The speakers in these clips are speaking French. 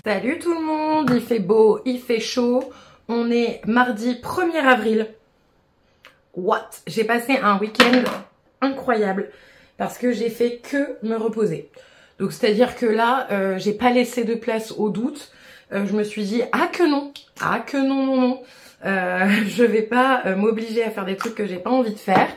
Salut tout le monde, il fait beau, il fait chaud, on est mardi 1er avril. What? J'ai passé un week-end incroyable parce que j'ai fait que me reposer. Donc c'est à dire que là, j'ai pas laissé de place au doute. Je me suis dit ah que non, non. Je vais pas m'obliger à faire des trucs que j'ai pas envie de faire.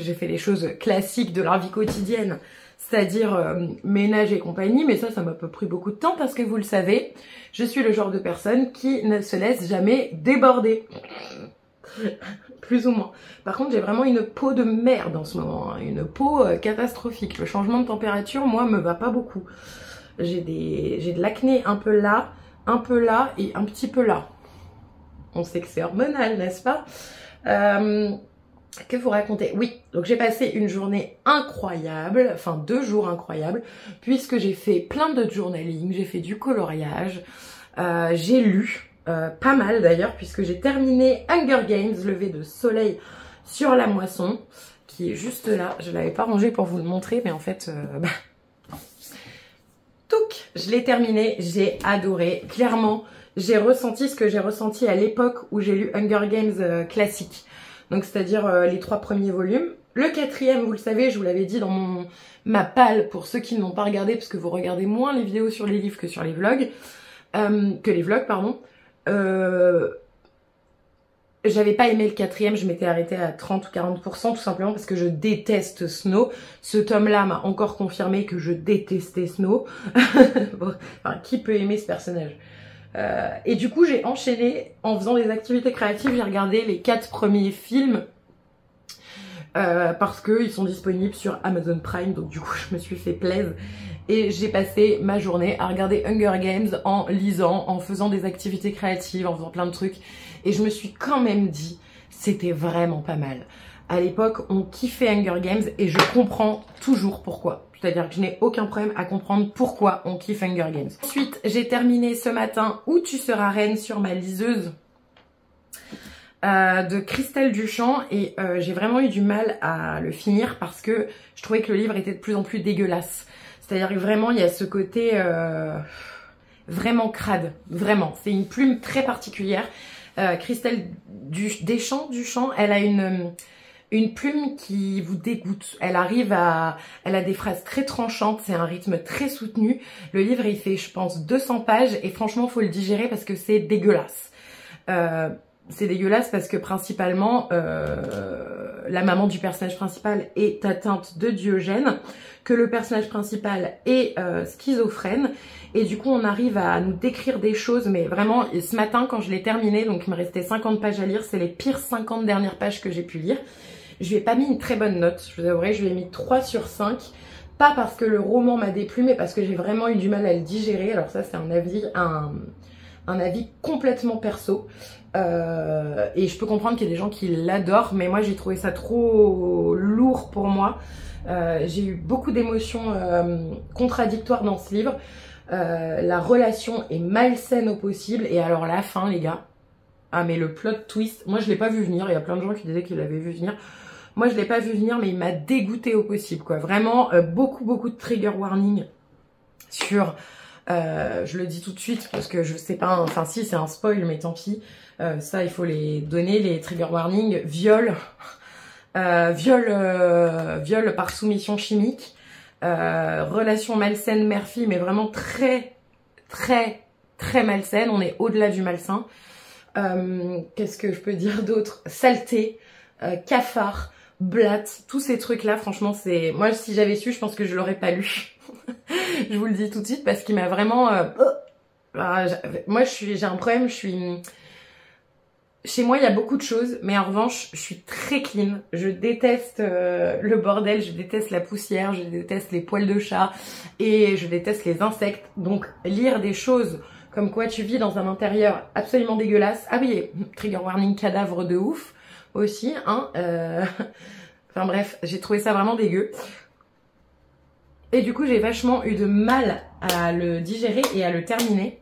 J'ai fait les choses classiques de la vie quotidienne, c'est-à-dire ménage et compagnie, mais ça m'a pas pris beaucoup de temps parce que vous le savez, je suis le genre de personne qui ne se laisse jamais déborder. Plus ou moins. Par contre, j'ai vraiment une peau de merde en ce moment, hein. Une peau catastrophique. Le changement de température, moi, me va pas beaucoup. J'ai de l'acné un peu là et un petit peu là. On sait que c'est hormonal, n'est-ce pas? Que vous raconter? Oui, donc j'ai passé une journée incroyable, enfin 2 jours incroyables, puisque j'ai fait plein de journaling, j'ai fait du coloriage, j'ai lu, pas mal d'ailleurs, puisque j'ai terminé Hunger Games, lever de soleil sur la moisson, qui est juste là. Je l'avais pas rangé pour vous le montrer, mais en fait, touc, je l'ai terminé, j'ai adoré. Clairement, j'ai ressenti ce que j'ai ressenti à l'époque où j'ai lu Hunger Games classique. Donc c'est-à-dire les 3 premiers volumes. Le 4e, vous le savez, je vous l'avais dit dans ma palle pour ceux qui n'ont pas regardé, parce que vous regardez moins les vidéos sur les livres que sur les vlogs, pardon. J'avais pas aimé le 4e, je m'étais arrêtée à 30 ou 40%, tout simplement parce que je déteste Snow. Ce tome-là m'a encore confirmé que je détestais Snow. Bon, enfin, qui peut aimer ce personnage? Et du coup j'ai enchaîné en faisant des activités créatives, j'ai regardé les 4 premiers films parce qu'ils sont disponibles sur Amazon Prime, donc du coup je me suis fait plaisir Et j'ai passé ma journée à regarder Hunger Games en lisant, en faisant des activités créatives, en faisant plein de trucs. Et je me suis quand même dit, c'était vraiment pas mal. À l'époque, on kiffait Hunger Games et je comprends toujours pourquoi. C'est-à-dire que je n'ai aucun problème à comprendre pourquoi on kiffe Hunger Games. Ensuite, j'ai terminé ce matin Où tu seras reine sur ma liseuse de Christelle Duchamp et j'ai vraiment eu du mal à le finir parce que je trouvais que le livre était de plus en plus dégueulasse. C'est-à-dire que vraiment, il y a ce côté vraiment crade. Vraiment, c'est une plume très particulière. Christelle Duchamp, elle a une plume qui vous dégoûte. Elle a des phrases très tranchantes, c'est un rythme très soutenu. Le livre, il fait, je pense, 200 pages et franchement, faut le digérer parce que c'est dégueulasse. C'est dégueulasse parce que principalement, la maman du personnage principal est atteinte de Diogène, que le personnage principal est schizophrène, et du coup on arrive à nous décrire des choses, mais vraiment, ce matin quand je l'ai terminé, donc il me restait 50 pages à lire, c'est les pires 50 dernières pages que j'ai pu lire. Je lui ai pas mis une très bonne note, je vous avouerai, je lui ai mis 3 sur 5, pas parce que le roman m'a déplu, mais parce que j'ai vraiment eu du mal à le digérer. Alors ça c'est un avis complètement perso. Et je peux comprendre qu'il y a des gens qui l'adorent, mais moi j'ai trouvé ça trop lourd pour moi. J'ai eu beaucoup d'émotions contradictoires dans ce livre. La relation est malsaine au possible, et alors la fin, les gars, ah mais le plot twist, moi je l'ai pas vu venir. Il y a plein de gens qui disaient qu'ils l'avaient vu venir. Moi je l'ai pas vu venir, mais il m'a dégoûté au possible, quoi. Vraiment beaucoup de trigger warning sur je le dis tout de suite parce que je sais pas, enfin si c'est un spoil, mais tant pis. Ça il faut les donner, les trigger warnings. Viol par soumission chimique, relation malsaine mère-fille, mais vraiment très malsaine. On est au-delà du malsain. Qu'est-ce que je peux dire d'autre? Saleté, cafard, blatte, tous ces trucs là, franchement c'est... Moi si j'avais su, je pense que je l'aurais pas lu. Je vous le dis tout de suite parce qu'il m'a vraiment... moi j'ai un problème, chez moi il y a beaucoup de choses, mais en revanche je suis très clean. Je déteste le bordel, je déteste la poussière, je déteste les poils de chat et je déteste les insectes. Donc lire des choses comme quoi tu vis dans un intérieur absolument dégueulasse. Ah oui, trigger warning cadavre de ouf aussi, hein. Enfin bref, j'ai trouvé ça vraiment dégueu. Et du coup, j'ai vachement eu de mal à le digérer et à le terminer.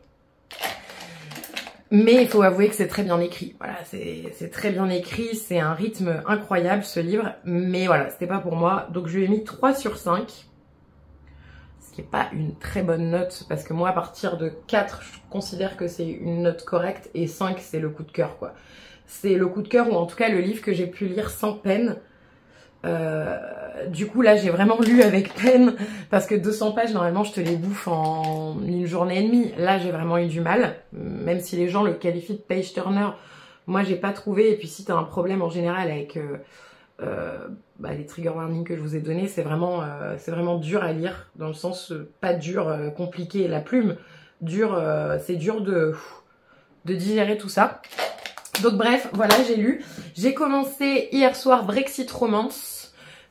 Mais il faut avouer que c'est très bien écrit. Voilà, c'est très bien écrit, c'est un rythme incroyable ce livre. Mais voilà, c'était pas pour moi. Donc je lui ai mis 3 sur 5. Ce qui n'est pas une très bonne note. Parce que moi, à partir de 4, je considère que c'est une note correcte. Et 5, c'est le coup de cœur, quoi. C'est le coup de cœur, ou en tout cas le livre que j'ai pu lire sans peine. Du coup là j'ai vraiment lu avec peine parce que 200 pages normalement je te les bouffe en une journée et demie. Là j'ai vraiment eu du mal, même si les gens le qualifient de page turner, moi j'ai pas trouvé. Et puis si t'as un problème en général avec les trigger warnings que je vous ai donnés, c'est vraiment dur à lire, dans le sens pas dur compliqué, la plume dur, c'est dur de digérer tout ça. Donc bref, voilà, j'ai lu. J'ai commencé hier soir Brexit Romance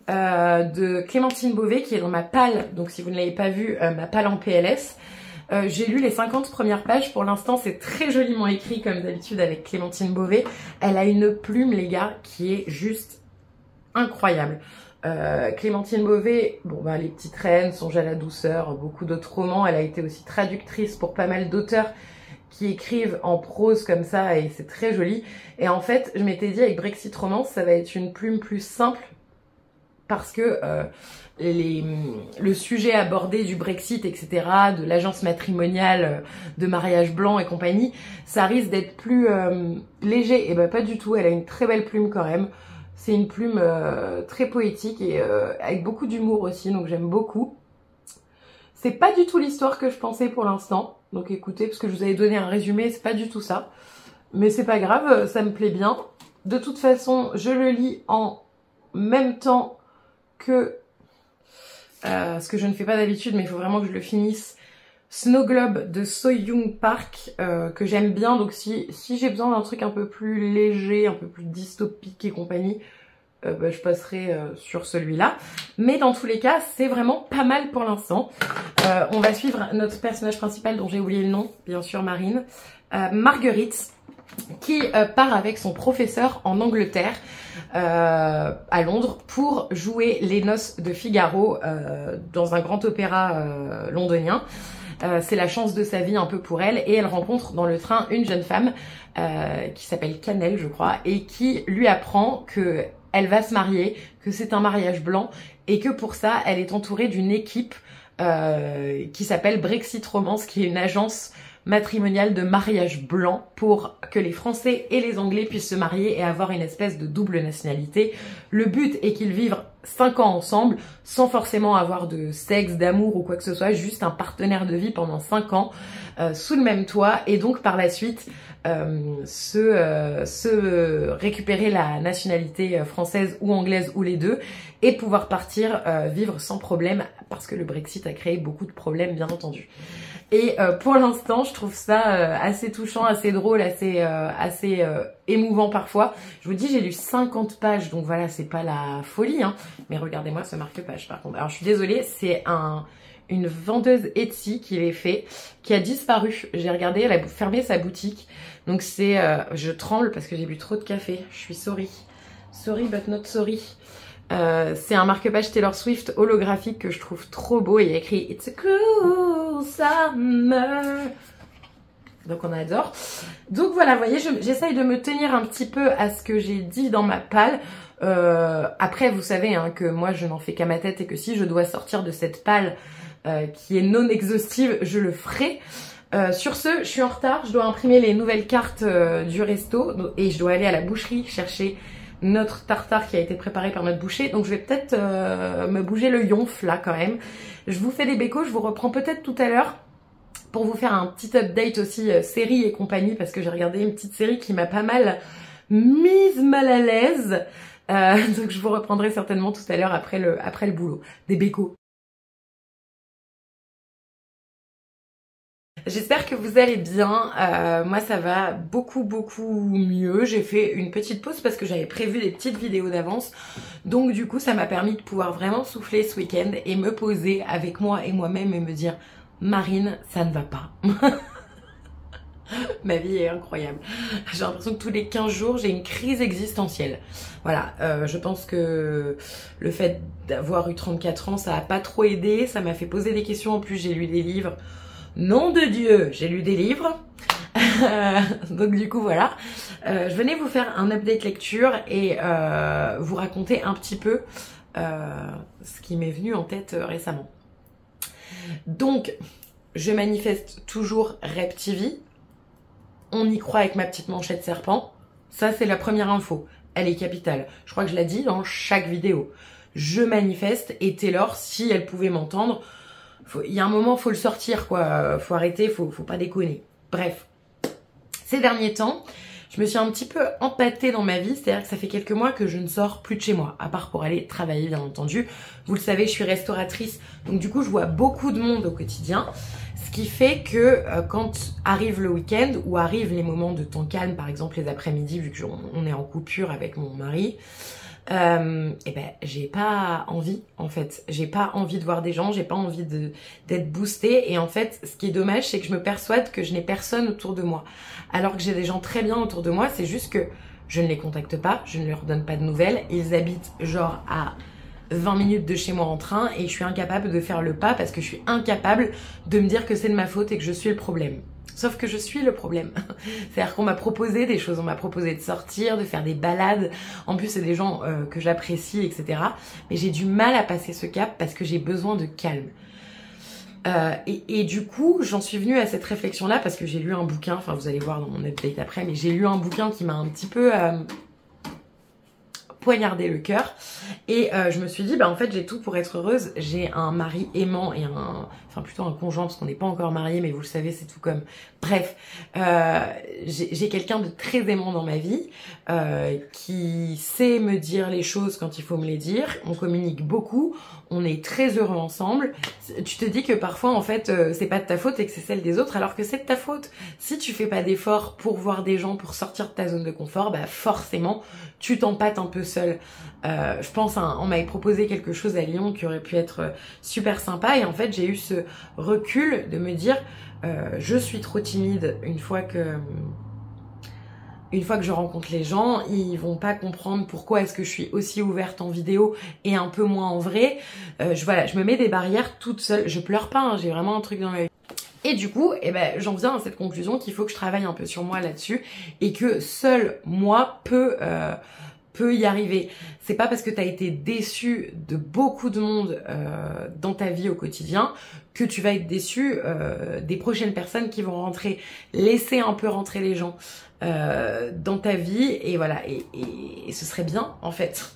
de Clémentine Beauvais qui est dans ma palle. Donc si vous ne l'avez pas vu, ma palle en PLS. J'ai lu les 50 premières pages. Pour l'instant, c'est très joliment écrit comme d'habitude avec Clémentine Beauvais. Elle a une plume, les gars, qui est juste incroyable. Clémentine Beauvais, bon bah Les Petites Reines, Songe à la douceur, beaucoup d'autres romans. Elle a été aussi traductrice pour pas mal d'auteurs qui écrivent en prose comme ça, et c'est très joli. Et en fait, je m'étais dit avec Brexit Romance, ça va être une plume plus simple parce que le sujet abordé du Brexit, etc., de l'agence matrimoniale, de mariage blanc et compagnie, ça risque d'être plus léger. Et ben pas du tout, elle a une très belle plume quand même. C'est une plume très poétique et avec beaucoup d'humour aussi, donc j'aime beaucoup. C'est pas du tout l'histoire que je pensais pour l'instant. Donc écoutez, parce que je vous avais donné un résumé, c'est pas du tout ça. Mais c'est pas grave, ça me plaît bien. De toute façon, je le lis en même temps que... ce que je ne fais pas d'habitude, mais il faut vraiment que je le finisse. Snow Globe de So-Young Park, que j'aime bien. Donc si j'ai besoin d'un truc un peu plus léger, un peu plus dystopique et compagnie, je passerai sur celui-là. Mais dans tous les cas, c'est vraiment pas mal pour l'instant. On va suivre notre personnage principal dont j'ai oublié le nom, bien sûr Marine, Marguerite, qui part avec son professeur en Angleterre, à Londres, pour jouer les noces de Figaro dans un grand opéra londonien. C'est la chance de sa vie un peu pour elle, et elle rencontre dans le train une jeune femme qui s'appelle Cannelle, je crois, et qui lui apprend que elle va se marier, que c'est un mariage blanc, et que pour ça, elle est entourée d'une équipe qui s'appelle Brexit Romance, qui est une agence matrimoniale de mariage blanc pour que les Français et les Anglais puissent se marier et avoir une espèce de double nationalité. Le but est qu'ils vivent 5 ans ensemble sans forcément avoir de sexe, d'amour ou quoi que ce soit, juste un partenaire de vie pendant 5 ans sous le même toit, et donc par la suite se récupérer la nationalité française ou anglaise ou les deux, et pouvoir partir vivre sans problème, parce que le Brexit a créé beaucoup de problèmes bien entendu. Et pour l'instant, je trouve ça assez touchant, assez drôle, assez émouvant parfois. Je vous dis, j'ai lu 50 pages, donc voilà, c'est pas la folie, hein. Mais regardez-moi ce marque-page par contre. Alors je suis désolée, c'est une vendeuse Etsy qui l'ait fait, qui a disparu. J'ai regardé, elle a fermé sa boutique. Donc c'est, je tremble parce que j'ai bu trop de café. Je suis sorry. Sorry but not sorry. C'est un marque-page Taylor Swift holographique que je trouve trop beau, et il y a écrit It's a cool summer. Donc on adore. Donc voilà, vous voyez, j'essaye de me tenir un petit peu à ce que j'ai dit dans ma palle. Après, vous savez hein, que moi je n'en fais qu'à ma tête, et que si je dois sortir de cette palle qui est non exhaustive, je le ferai. Sur ce, je suis en retard, je dois imprimer les nouvelles cartes du resto, et je dois aller à la boucherie chercher notre tartare qui a été préparé par notre boucher. Donc je vais peut-être me bouger le yonf là quand même. Je vous fais des bécos, je vous reprends peut-être tout à l'heure pour vous faire un petit update aussi série et compagnie, parce que j'ai regardé une petite série qui m'a pas mal mise mal à l'aise. Donc je vous reprendrai certainement tout à l'heure après le boulot. Des bécos. J'espère que vous allez bien. Moi ça va beaucoup mieux. J'ai fait une petite pause parce que j'avais prévu des petites vidéos d'avance. Donc du coup ça m'a permis de pouvoir vraiment souffler ce week-end et me poser avec moi et moi-même et me dire Marine, ça ne va pas. Ma vie est incroyable. J'ai l'impression que tous les 15 jours j'ai une crise existentielle. Voilà, je pense que le fait d'avoir eu 34 ans ça n'a pas trop aidé. Ça m'a fait poser des questions. En plus j'ai lu des livres. Nom de Dieu, j'ai lu des livres. Donc du coup voilà, je venais vous faire un update lecture et vous raconter un petit peu ce qui m'est venu en tête récemment. Donc je manifeste toujours Rep TV. On y croit avec ma petite manchette serpent. Ça c'est la première info, elle est capitale. Je crois que je l'ai dit dans chaque vidéo. Je manifeste, et Taylor, si elle pouvait m'entendre, il y a un moment, faut le sortir, quoi. Faut arrêter, faut pas déconner. Bref. Ces derniers temps, je me suis un petit peu empâtée dans ma vie. C'est-à-dire que ça fait quelques mois que je ne sors plus de chez moi. À part pour aller travailler, bien entendu. Vous le savez, je suis restauratrice. Donc du coup, je vois beaucoup de monde au quotidien. Ce qui fait que quand arrive le week-end, ou arrivent les moments de temps calme, par exemple les après-midi, vu qu'on est en coupure avec mon mari, et ben j'ai pas envie en fait, j'ai pas envie de voir des gens, j'ai pas envie d'être boostée, et en fait ce qui est dommage c'est que je me persuade que je n'ai personne autour de moi, alors que j'ai des gens très bien autour de moi. C'est juste que je ne les contacte pas, je ne leur donne pas de nouvelles, ils habitent genre à 20 minutes de chez moi en train, et je suis incapable de faire le pas parce que je suis incapable de me dire que c'est de ma faute et que je suis le problème. Sauf que je suis le problème. C'est-à-dire qu'on m'a proposé des choses, on m'a proposé de sortir, de faire des balades. En plus, c'est des gens que j'apprécie, etc. Mais j'ai du mal à passer ce cap parce que j'ai besoin de calme. Et du coup, j'en suis venue à cette réflexion-là parce que j'ai lu un bouquin, enfin vous allez voir dans mon update après, mais j'ai lu un bouquin qui m'a un petit peu poignardé le cœur, et je me suis dit bah en fait j'ai tout pour être heureuse. J'ai un mari aimant et enfin plutôt un conjoint parce qu'on n'est pas encore mariés, mais vous le savez c'est tout comme, bref, j'ai quelqu'un de très aimant dans ma vie, qui sait me dire les choses quand il faut me les dire. On communique beaucoup, on est très heureux ensemble. Tu te dis que parfois en fait c'est pas de ta faute et que c'est celle des autres, alors que c'est de ta faute. Si tu fais pas d'efforts pour voir des gens, pour sortir de ta zone de confort, bah forcément tu t'empâtes un peu seule. Je pense, on m'avait proposé quelque chose à Lyon qui aurait pu être super sympa. Et en fait, j'ai eu ce recul de me dire, je suis trop timide une fois que je rencontre les gens, ils vont pas comprendre pourquoi est-ce que je suis aussi ouverte en vidéo et un peu moins en vrai. Voilà, je me mets des barrières toute seule. Je pleure pas, hein, j'ai vraiment un truc dans l'œil. Et du coup, j'en viens à cette conclusion qu'il faut que je travaille un peu sur moi là-dessus et que seul moi peut y arriver. C'est pas parce que tu as été déçu de beaucoup de monde dans ta vie au quotidien que tu vas être déçu des prochaines personnes qui vont rentrer. Laisser un peu rentrer les gens dans ta vie et voilà, et ce serait bien en fait.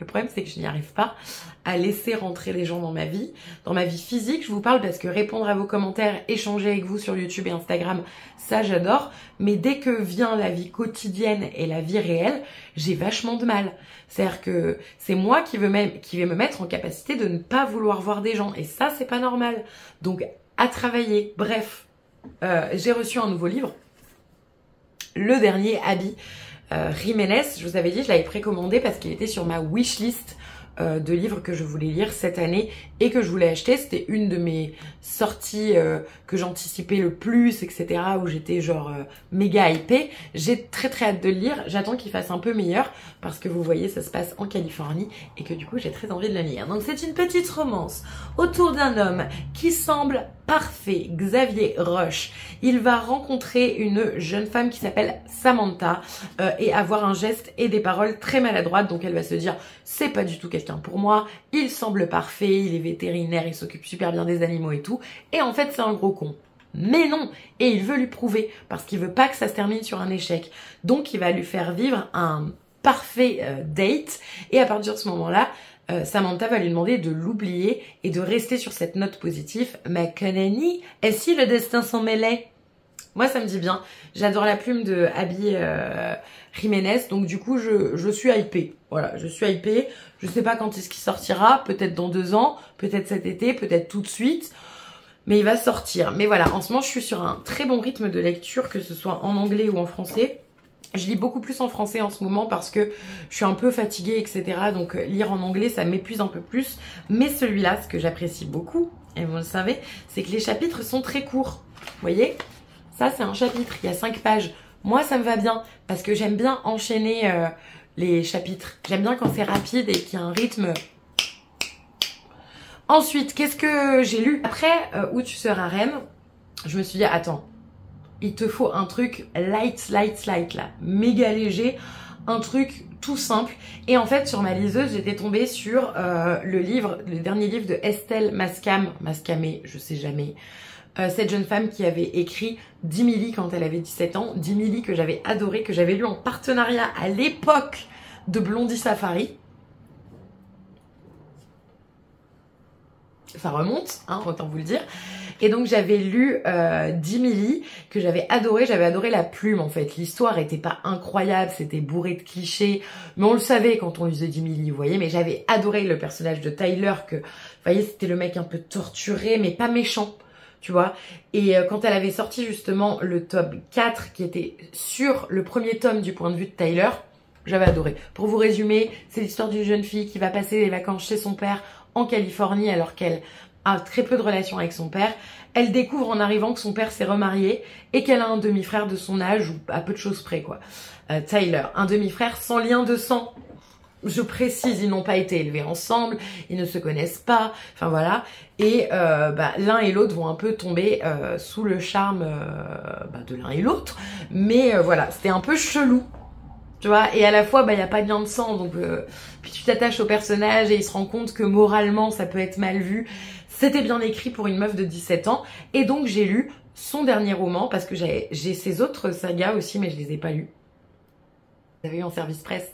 Le problème, c'est que je n'y arrive pas à laisser rentrer les gens dans ma vie physique. Je vous parle parce que répondre à vos commentaires, échanger avec vous sur YouTube et Instagram, ça j'adore. Mais dès que vient la vie quotidienne et la vie réelle, j'ai vachement de mal. C'est-à-dire que c'est moi qui vais me mettre en capacité de ne pas vouloir voir des gens. Et ça, c'est pas normal. Donc, à travailler. Bref, j'ai reçu un nouveau livre. Le dernier, Abby Jiménez, je vous avais dit, je l'avais précommandé parce qu'il était sur ma wishlist de livres que je voulais lire cette année et que je voulais acheter. C'était une de mes sorties que j'anticipais le plus, etc. où j'étais genre méga hypée. J'ai très très hâte de le lire. J'attends qu'il fasse un peu meilleur parce que vous voyez, ça se passe en Californie et que du coup, j'ai très envie de le lire. Donc c'est une petite romance autour d'un homme qui semble parfait, Xavier Rush. Il va rencontrer une jeune femme qui s'appelle Samantha et avoir un geste et des paroles très maladroites. Donc elle va se dire, c'est pas du tout quelqu'un pour moi, il semble parfait, il est vétérinaire, il s'occupe super bien des animaux et tout. Et en fait, c'est un gros con. Mais non, et il veut lui prouver parce qu'il veut pas que ça se termine sur un échec. Donc il va lui faire vivre un parfait date et à partir de ce moment-là, Samantha va lui demander de l'oublier et de rester sur cette note positive. Mais que nenni, et si le destin s'en mêlait? Moi, ça me dit bien. J'adore la plume de Abby Jiménez. Donc, du coup, je suis hypée. Voilà, je suis hypée. Je sais pas quand est-ce qu'il sortira. Peut-être dans 2 ans. Peut-être cet été. Peut-être tout de suite. Mais il va sortir. Mais voilà, en ce moment, je suis sur un très bon rythme de lecture, que ce soit en anglais ou en français. Je lis beaucoup plus en français en ce moment parce que je suis un peu fatiguée, etc. Donc lire en anglais, ça m'épuise un peu plus. Mais celui-là, ce que j'apprécie beaucoup, et vous le savez, c'est que les chapitres sont très courts. Vous voyez ? Ça, c'est un chapitre, il y a 5 pages. Moi, ça me va bien parce que j'aime bien enchaîner les chapitres. J'aime bien quand c'est rapide et qu'il y a un rythme. Ensuite, qu'est-ce que j'ai lu ? Après, Où tu seras reine, je me suis dit, attends, il te faut un truc light là, méga léger, un truc tout simple. Et en fait, sur ma liseuse, j'étais tombée sur le dernier livre de Estelle Mascamé, je sais jamais. Cette jeune femme qui avait écrit Dimili quand elle avait 17 ans. Dimili que j'avais adoré, que j'avais lu en partenariat à l'époque de Blondie Safari. Ça remonte, hein, autant vous le dire. Et donc j'avais lu Dimili que j'avais adoré la plume en fait. L'histoire était pas incroyable, c'était bourré de clichés, mais on le savait quand on lisait Dimili, vous voyez. Mais j'avais adoré le personnage de Tyler, que, vous voyez, c'était le mec un peu torturé, mais pas méchant, tu vois. Et quand elle avait sorti justement le tome 4, qui était sur le premier tome du point de vue de Tyler, j'avais adoré. Pour vous résumer, c'est l'histoire d'une jeune fille qui va passer les vacances chez son père en Californie alors qu'elle a très peu de relations avec son père. Elle découvre en arrivant que son père s'est remarié et qu'elle a un demi-frère de son âge, ou à peu de choses près quoi. Tyler, un demi-frère sans lien de sang. Je précise, ils n'ont pas été élevés ensemble, ils ne se connaissent pas, enfin voilà. Et l'un et l'autre vont un peu tomber sous le charme de l'un et l'autre. Mais voilà, c'était un peu chelou. Tu vois, et à la fois, il n'y a pas de lien de sang, donc puis tu t'attaches au personnage et il se rend compte que moralement, ça peut être mal vu. C'était bien écrit pour une meuf de 17 ans. Et donc, j'ai lu son dernier roman, parce que j'ai ses autres sagas aussi, mais je les ai pas lus. Vous avez eu en service presse,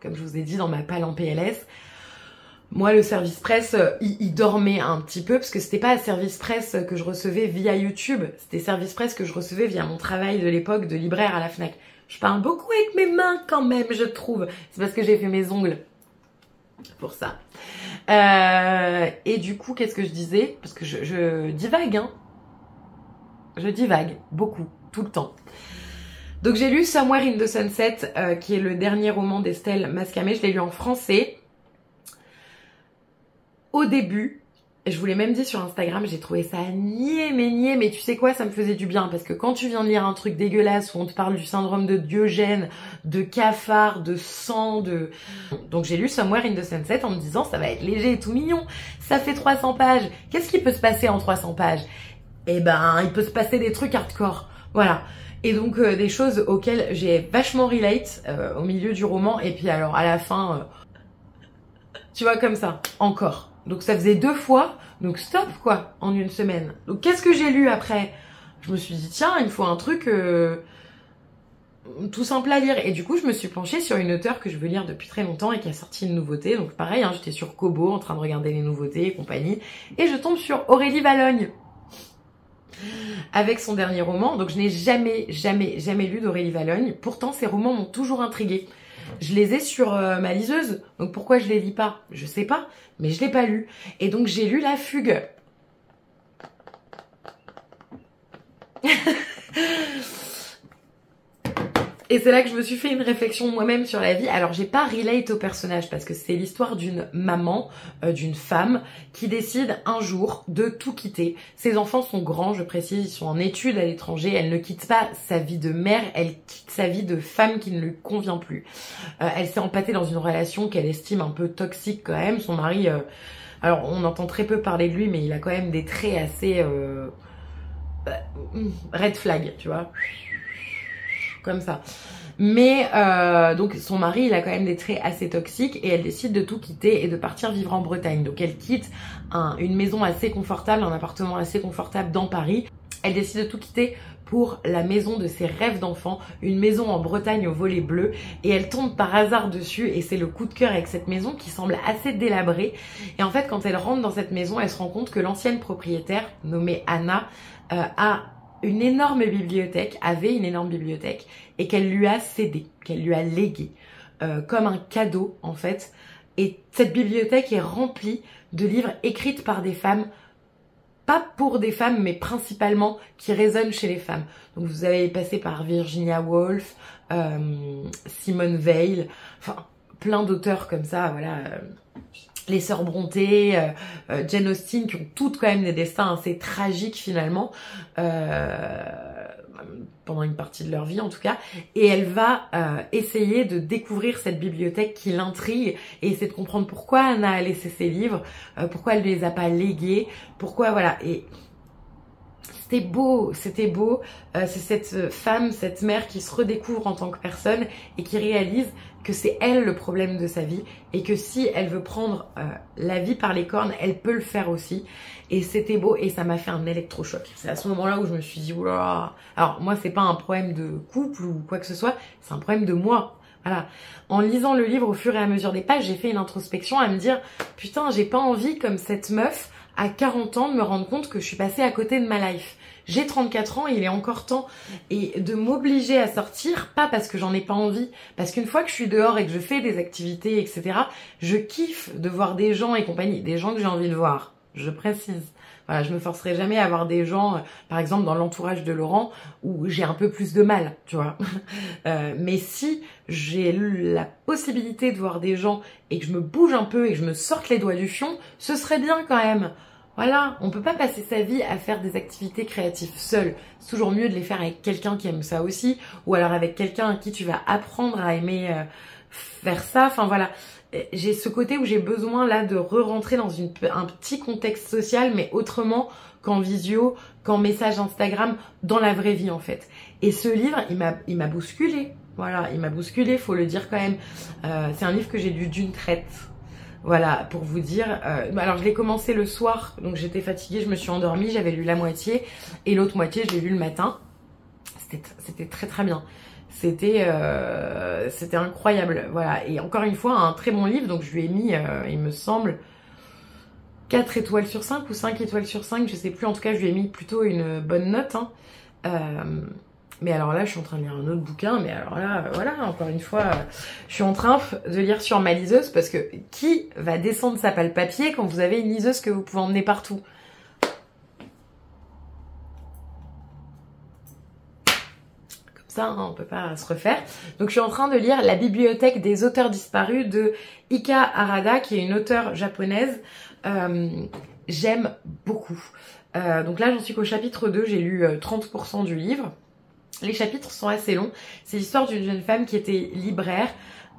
comme je vous ai dit, dans ma palle en PLS. Moi, le service presse, il dormait un petit peu, parce que c'était pas un service presse que je recevais via YouTube. C'était service presse que je recevais via mon travail de l'époque de libraire à la Fnac. Je parle beaucoup avec mes mains quand même, je trouve. C'est parce que j'ai fait mes ongles. Pour ça. Et du coup, qu'est-ce que je disais? Parce que je divague, hein. Je divague beaucoup, tout le temps. Donc j'ai lu Somewhere in the Sunset, qui est le dernier roman d'Estelle Mascamé. Je l'ai lu en français. Au début, je vous l'ai même dit sur Instagram, j'ai trouvé ça niais, mais tu sais quoi, ça me faisait du bien. Parce que quand tu viens de lire un truc dégueulasse où on te parle du syndrome de Diogène, de cafard, de sang, de... Donc j'ai lu Somewhere in the Sunset en me disant ça va être léger et tout mignon. Ça fait 300 pages. Qu'est-ce qui peut se passer en 300 pages? Eh ben, il peut se passer des trucs hardcore. Voilà. Et donc des choses auxquelles j'ai vachement relate au milieu du roman. Et puis alors à la fin, tu vois comme ça, encore. Donc ça faisait 2 fois, donc stop quoi, en une semaine. Donc qu'est-ce que j'ai lu après? Je me suis dit tiens, il me faut un truc tout simple à lire. Et du coup je me suis penchée sur une auteure que je veux lire depuis très longtemps et qui a sorti une nouveauté. Donc pareil, hein, j'étais sur Kobo en train de regarder les nouveautés et compagnie. Et je tombe sur Aurélie Vallogne avec son dernier roman. Donc je n'ai jamais lu d'Aurélie Vallogne. Pourtant ces romans m'ont toujours intriguée. Je les ai sur ma liseuse, donc pourquoi je les lis pas? Je sais pas, mais je l'ai pas lu. Et donc j'ai lu La Fugue. Et c'est là que je me suis fait une réflexion moi-même sur la vie. Alors j'ai pas relate au personnage parce que c'est l'histoire d'une maman, d'une femme qui décide un jour de tout quitter. Ses enfants sont grands, je précise, ils sont en études à l'étranger. Elle ne quitte pas sa vie de mère, elle quitte sa vie de femme qui ne lui convient plus. Elle s'est empâtée dans une relation qu'elle estime un peu toxique quand même. Son mari, alors on entend très peu parler de lui, mais il a quand même des traits assez red flag, tu vois. Comme ça. Mais donc son mari, il a quand même des traits assez toxiques et elle décide de tout quitter et de partir vivre en Bretagne. Donc elle quitte une maison assez confortable, un appartement assez confortable dans Paris. Elle décide de tout quitter pour la maison de ses rêves d'enfant, une maison en Bretagne au volet bleu, et elle tombe par hasard dessus et c'est le coup de cœur avec cette maison qui semble assez délabrée. Et en fait quand elle rentre dans cette maison, elle se rend compte que l'ancienne propriétaire, nommée Anna, avait une énorme bibliothèque et qu'elle lui a cédé, qu'elle lui a légué comme un cadeau en fait. Et cette bibliothèque est remplie de livres écrits par des femmes, pas pour des femmes mais principalement qui résonnent chez les femmes. Donc vous avez passé par Virginia Woolf, Simone Weil, enfin plein d'auteurs comme ça, voilà. Les sœurs Brontë, Jane Austen, qui ont toutes quand même des destins assez tragiques finalement, pendant une partie de leur vie en tout cas, et elle va essayer de découvrir cette bibliothèque qui l'intrigue et essayer de comprendre pourquoi Anna a laissé ses livres, pourquoi elle ne les a pas légués, pourquoi voilà. Et c'était beau, c'est cette femme, cette mère qui se redécouvre en tant que personne et qui réalise que c'est elle le problème de sa vie et que si elle veut prendre la vie par les cornes, elle peut le faire aussi. Et c'était beau et ça m'a fait un électrochoc. C'est à ce moment-là où je me suis dit, oula. Alors moi, c'est pas un problème de couple ou quoi que ce soit, c'est un problème de moi. Voilà. En lisant le livre au fur et à mesure des pages, j'ai fait une introspection à me dire, putain, j'ai pas envie comme cette meuf à 40 ans de me rendre compte que je suis passée à côté de ma life. J'ai 34 ans, il est encore temps et de m'obliger à sortir, pas parce que j'en ai pas envie, parce qu'une fois que je suis dehors et que je fais des activités, etc., je kiffe de voir des gens et compagnie, des gens que j'ai envie de voir, je précise. Voilà, je me forcerai jamais à voir des gens, par exemple dans l'entourage de Laurent, où j'ai un peu plus de mal, tu vois. Mais si j'ai la possibilité de voir des gens et que je me bouge un peu et que je me sorte les doigts du fion, ce serait bien quand même. Voilà, on peut pas passer sa vie à faire des activités créatives seul. C'est toujours mieux de les faire avec quelqu'un qui aime ça aussi, ou alors avec quelqu'un à qui tu vas apprendre à aimer faire ça. Enfin voilà, j'ai ce côté où j'ai besoin là de re-rentrer dans un petit contexte social, mais autrement qu'en visio, qu'en message Instagram, dans la vraie vie en fait. Et ce livre, il m'a bousculé. Voilà, il m'a bousculé, faut le dire quand même. C'est un livre que j'ai lu d'une traite. Voilà, pour vous dire. Alors, je l'ai commencé le soir, donc j'étais fatiguée, je me suis endormie, j'avais lu la moitié. Et l'autre moitié, je l'ai lu le matin. C'était très très bien. C'était incroyable. Voilà, et encore une fois, un très bon livre. Donc, je lui ai mis, il me semble, 4 étoiles sur 5 ou 5 étoiles sur 5. Je sais plus, en tout cas, je lui ai mis plutôt une bonne note. Hein. Mais alors là, je suis en train de lire un autre bouquin. Mais alors là, voilà, encore une fois, je suis en train de lire sur ma liseuse. Parce que qui va descendre sa palle papier quand vous avez une liseuse que vous pouvez emmener partout? Comme ça, hein, on peut pas se refaire. Donc je suis en train de lire La bibliothèque des auteurs disparus de Ika Harada, qui est une auteure japonaise. J'aime beaucoup. Donc là, j'en suis qu'au chapitre 2, j'ai lu 30% du livre. Les chapitres sont assez longs. C'est l'histoire d'une jeune femme qui était libraire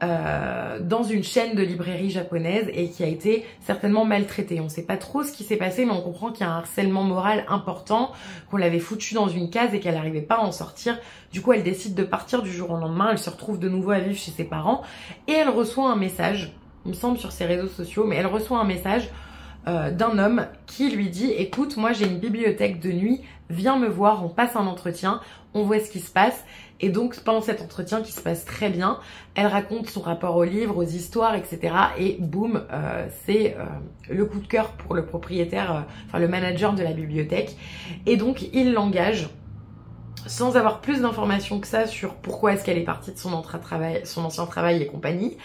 dans une chaîne de librairie japonaise et qui a été certainement maltraitée. On ne sait pas trop ce qui s'est passé, mais on comprend qu'il y a un harcèlement moral important, qu'on l'avait foutue dans une case et qu'elle n'arrivait pas à en sortir. Du coup, elle décide de partir du jour au lendemain. Elle se retrouve de nouveau à vivre chez ses parents et elle reçoit un message, il me semble sur ses réseaux sociaux, mais elle reçoit un message d'un homme qui lui dit « Écoute, moi j'ai une bibliothèque de nuit, viens me voir, on passe un entretien, on voit ce qui se passe. » Et donc pendant cet entretien qui se passe très bien, elle raconte son rapport aux livres, aux histoires, etc. Et boum, c'est le coup de cœur pour le propriétaire, enfin le manager de la bibliothèque. Et donc il l'engage sans avoir plus d'informations que ça sur pourquoi est-ce qu'elle est partie de son ancien travail et compagnie.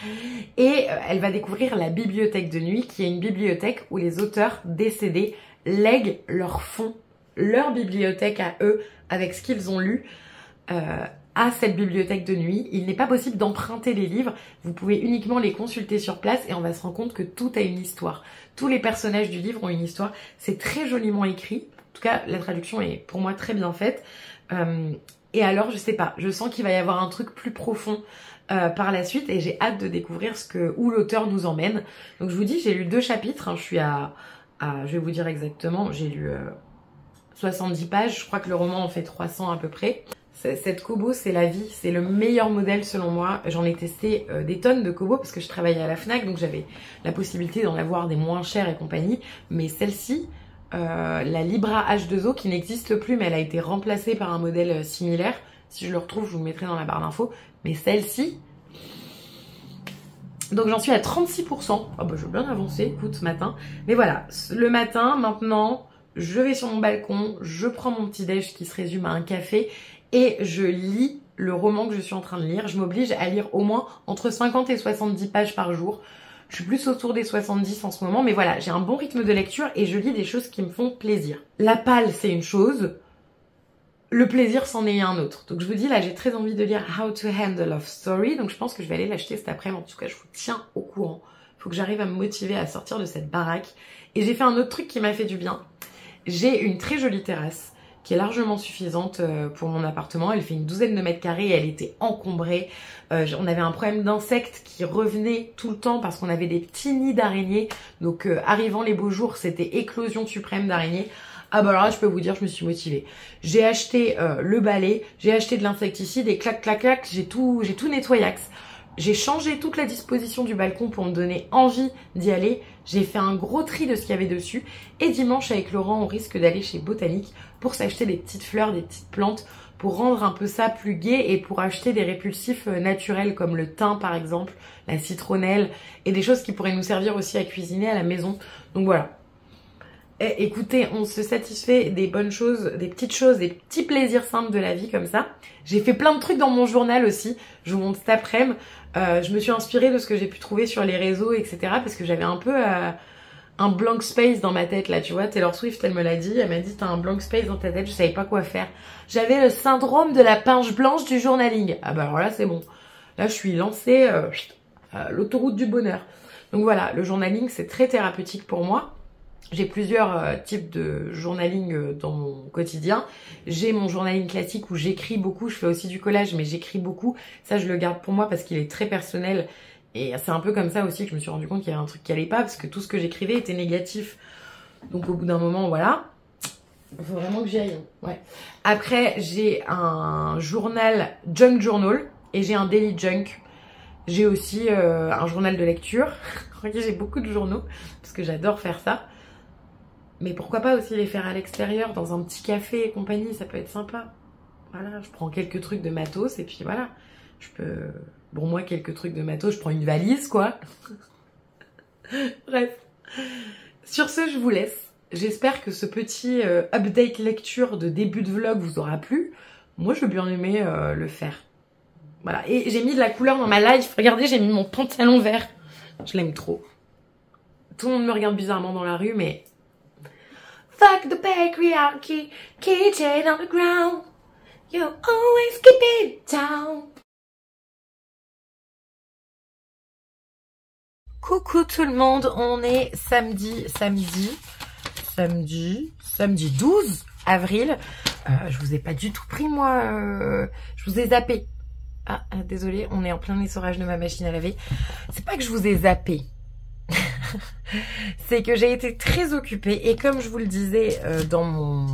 Et elle va découvrir la bibliothèque de nuit, qui est une bibliothèque où les auteurs décédés lèguent leurs fonds, leur bibliothèque à eux, avec ce qu'ils ont lu, à cette bibliothèque de nuit. Il n'est pas possible d'emprunter les livres, vous pouvez uniquement les consulter sur place et on va se rendre compte que tout a une histoire. Tous les personnages du livre ont une histoire, c'est très joliment écrit, en tout cas la traduction est pour moi très bien faite. Et alors je sais pas, je sens qu'il va y avoir un truc plus profond par la suite et j'ai hâte de découvrir où l'auteur nous emmène. Donc je vous dis, j'ai lu 2 chapitres, hein, je suis je vais vous dire exactement, j'ai lu 70 pages, je crois que le roman en fait 300 à peu près. Cette Kobo, c'est la vie, c'est le meilleur modèle selon moi. J'en ai testé des tonnes de Kobo parce que je travaillais à la Fnac, donc j'avais la possibilité d'en avoir des moins chers et compagnie. Mais celle-ci, la Libra H2O qui n'existe plus, mais elle a été remplacée par un modèle similaire. Si je le retrouve, je vous le mettrai dans la barre d'infos. Mais celle-ci... Donc j'en suis à 36%. Ah bah je veux bien avancer, écoute, ce matin. Mais voilà, le matin, maintenant, je vais sur mon balcon, je prends mon petit déj qui se résume à un café et je lis le roman que je suis en train de lire. Je m'oblige à lire au moins entre 50 et 70 pages par jour. Je suis plus autour des 70 en ce moment, mais voilà, j'ai un bon rythme de lecture et je lis des choses qui me font plaisir. La palle, c'est une chose, le plaisir, c'en est un autre. Donc je vous dis, là, j'ai très envie de lire How to End a Love Story, donc je pense que je vais aller l'acheter cet après-midi. En tout cas, je vous tiens au courant. Il faut que j'arrive à me motiver à sortir de cette baraque. Et j'ai fait un autre truc qui m'a fait du bien. J'ai une très jolie terrasse qui est largement suffisante pour mon appartement. Elle fait une 12aine de mètres carrés et elle était encombrée. On avait un problème d'insectes qui revenaient tout le temps parce qu'on avait des petits nids d'araignées. Donc arrivant les beaux jours, c'était éclosion suprême d'araignées. Ah bah alors là, je peux vous dire, je me suis motivée. J'ai acheté le balai, j'ai acheté de l'insecticide et clac clac clac, j'ai tout nettoyax. J'ai changé toute la disposition du balcon pour me donner envie d'y aller. J'ai fait un gros tri de ce qu'il y avait dessus. Et dimanche, avec Laurent, on risque d'aller chez Botanique pour s'acheter des petites fleurs, des petites plantes, pour rendre un peu ça plus gai et pour acheter des répulsifs naturels comme le thym par exemple, la citronnelle et des choses qui pourraient nous servir aussi à cuisiner à la maison. Donc voilà. Et écoutez, on se satisfait des bonnes choses, des petits plaisirs simples de la vie comme ça. J'ai fait plein de trucs dans mon journal aussi. Je vous montre cet après-midi. Je me suis inspirée de ce que j'ai pu trouver sur les réseaux, etc. Parce que j'avais un peu un blank space dans ma tête là, tu vois. Taylor Swift, elle me l'a dit. Elle m'a dit, t'as un blank space dans ta tête, je savais pas quoi faire. J'avais le syndrome de la page blanche du journaling. Ah bah alors là, c'est bon. Là, je suis lancée l'autoroute du bonheur. Donc voilà, le journaling, c'est très thérapeutique pour moi. J'ai plusieurs types de journaling dans mon quotidien. J'ai mon journaling classique où j'écris beaucoup. Je fais aussi du collage, mais j'écris beaucoup. Ça, je le garde pour moi parce qu'il est très personnel. Et c'est un peu comme ça aussi que je me suis rendu compte qu'il y avait un truc qui allait pas parce que tout ce que j'écrivais était négatif. Donc au bout d'un moment, voilà. Il faut vraiment que j'y aille. Ouais. Après, j'ai un journal junk journal et j'ai un daily junk. J'ai aussi un journal de lecture. J'ai beaucoup de journaux parce que j'adore faire ça. Mais pourquoi pas aussi les faire à l'extérieur, dans un petit café et compagnie, ça peut être sympa. Voilà, je prends quelques trucs de matos et puis voilà. Je peux... Bon, moi, quelques trucs de matos, je prends une valise, quoi. Bref. Sur ce, je vous laisse. J'espère que ce petit update lecture de début de vlog vous aura plu. Moi, je veux bien aimer le faire. Voilà. Et j'ai mis de la couleur dans ma life. Regardez, j'ai mis mon pantalon vert. Je l'aime trop. Tout le monde me regarde bizarrement dans la rue, mais... Fuck the patriarchy, kitchen on the ground. You always keep it down. Coucou tout le monde, on est samedi 12 avril. Je vous ai pas du tout pris moi, je vous ai zappé. Ah, désolé, on est en plein essorage de ma machine à laver. C'est pas que je vous ai zappé. C'est que j'ai été très occupée et comme je vous le disais dans mon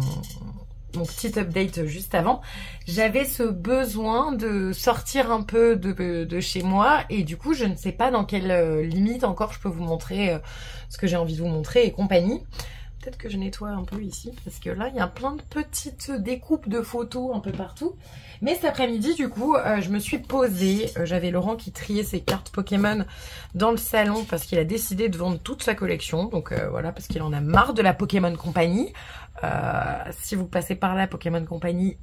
petit update juste avant, j'avais ce besoin de sortir un peu de chez moi et du coup je ne sais pas dans quelle limite encore je peux vous montrer ce que j'ai envie de vous montrer et compagnie. Peut-être que je nettoie un peu ici parce que là il y a plein de petites découpes de photos un peu partout. Mais cet après-midi du coup je me suis posée, j'avais Laurent qui triait ses cartes Pokémon dans le salon parce qu'il a décidé de vendre toute sa collection. Donc voilà, parce qu'il en a marre de la Pokémon Company. Si vous passez par là, Pokémon Company,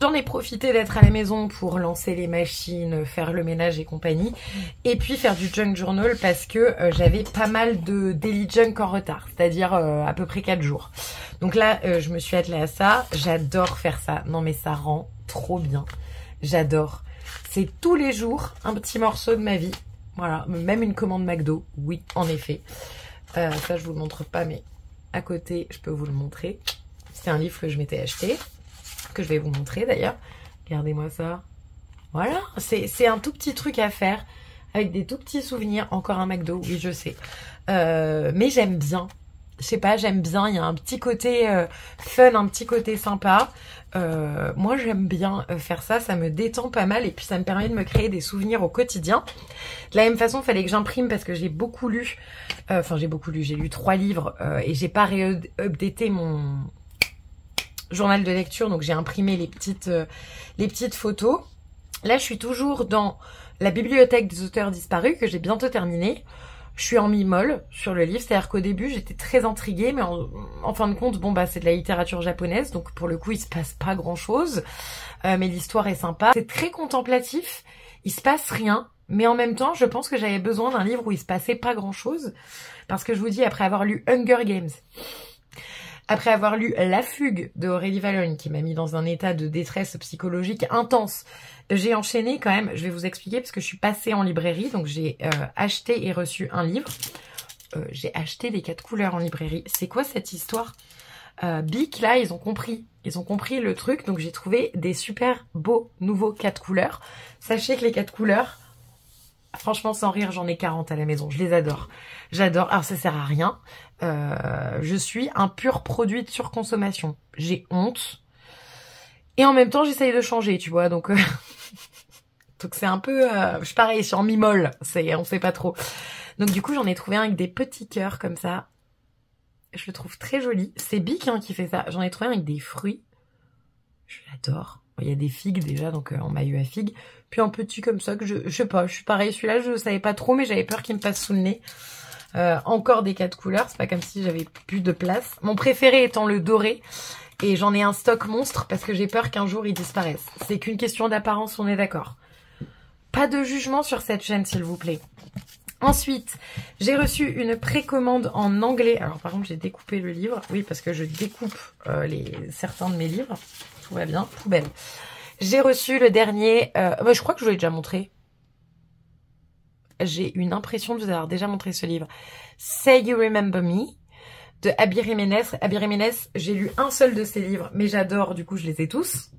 j'en ai profité d'être à la maison pour lancer les machines, faire le ménage et compagnie, et puis faire du junk journal parce que j'avais pas mal de daily junk en retard, c'est-à-dire à peu près 4 jours. Donc là, je me suis attelée à ça, j'adore faire ça, non mais ça rend trop bien, j'adore. C'est tous les jours un petit morceau de ma vie, voilà, même une commande McDo, oui, en effet. Ça, je vous le montre pas, mais à côté, je peux vous le montrer. C'est un livre que je m'étais acheté, que je vais vous montrer d'ailleurs. Regardez-moi ça. Voilà, c'est un tout petit truc à faire, avec des tout petits souvenirs. Encore un McDo, oui, je sais. Mais j'aime bien. Je sais pas, j'aime bien. Il y a un petit côté fun, un petit côté sympa. Moi, j'aime bien faire ça. Ça me détend pas mal et puis ça me permet de me créer des souvenirs au quotidien. De la même façon, il fallait que j'imprime parce que j'ai beaucoup lu. Enfin, j'ai lu 3 livres et j'ai pas updaté mon journal de lecture. Donc, j'ai imprimé les petites photos. Là, je suis toujours dans la bibliothèque des auteurs disparus que j'ai bientôt terminée. Je suis en mi-molle sur le livre, c'est-à-dire qu'au début j'étais très intriguée, mais en fin de compte, bon bah c'est de la littérature japonaise, donc pour le coup il se passe pas grand-chose, mais l'histoire est sympa. C'est très contemplatif, il se passe rien, mais en même temps je pense que j'avais besoin d'un livre où il se passait pas grand-chose, parce que je vous dis, après avoir lu Hunger Games, après avoir lu La Fugue de Aurélie Valognes, qui m'a mis dans un état de détresse psychologique intense, j'ai enchaîné quand même, je vais vous expliquer, parce que je suis passée en librairie, donc j'ai acheté et reçu un livre. J'ai acheté des 4 couleurs en librairie. C'est quoi cette histoire? Bic, là, ils ont compris le truc, donc j'ai trouvé des super beaux nouveaux 4 couleurs. Sachez que les 4 couleurs, franchement, sans rire, j'en ai 40 à la maison, je les adore. J'adore, alors ça sert à rien. Je suis un pur produit de surconsommation. J'ai honte. Et en même temps, j'essaye de changer, tu vois, donc... Donc c'est un peu... je suis pareil, je suis en mi-molle, on sait pas trop. Donc du coup, j'en ai trouvé un avec des petits cœurs comme ça. Je le trouve très joli. C'est Bic hein, qui fait ça. J'en ai trouvé un avec des fruits. Je l'adore. Il y a des figues déjà, donc on m'a eu à figue. Puis un petit comme ça que je sais pas, je suis pareil. Celui-là, je savais pas trop, mais j'avais peur qu'il me passe sous le nez. Encore des 4 couleurs, c'est pas comme si j'avais plus de place. Mon préféré étant le doré. Et j'en ai un stock monstre parce que j'ai peur qu'un jour il disparaisse. C'est qu'une question d'apparence, on est d'accord. Pas de jugement sur cette chaîne, s'il vous plaît. Ensuite, j'ai reçu une précommande en anglais. Alors, par contre, j'ai découpé le livre. Oui, parce que je découpe certains de mes livres. Tout va bien. Poubelle. J'ai reçu le dernier... je crois que je vous l'ai déjà montré. J'ai une impression de vous avoir déjà montré ce livre. Say You Remember Me, de Abby Jiménez. Abby Jiménez, j'ai lu un seul de ses livres, mais j'adore. Du coup, je les ai tous.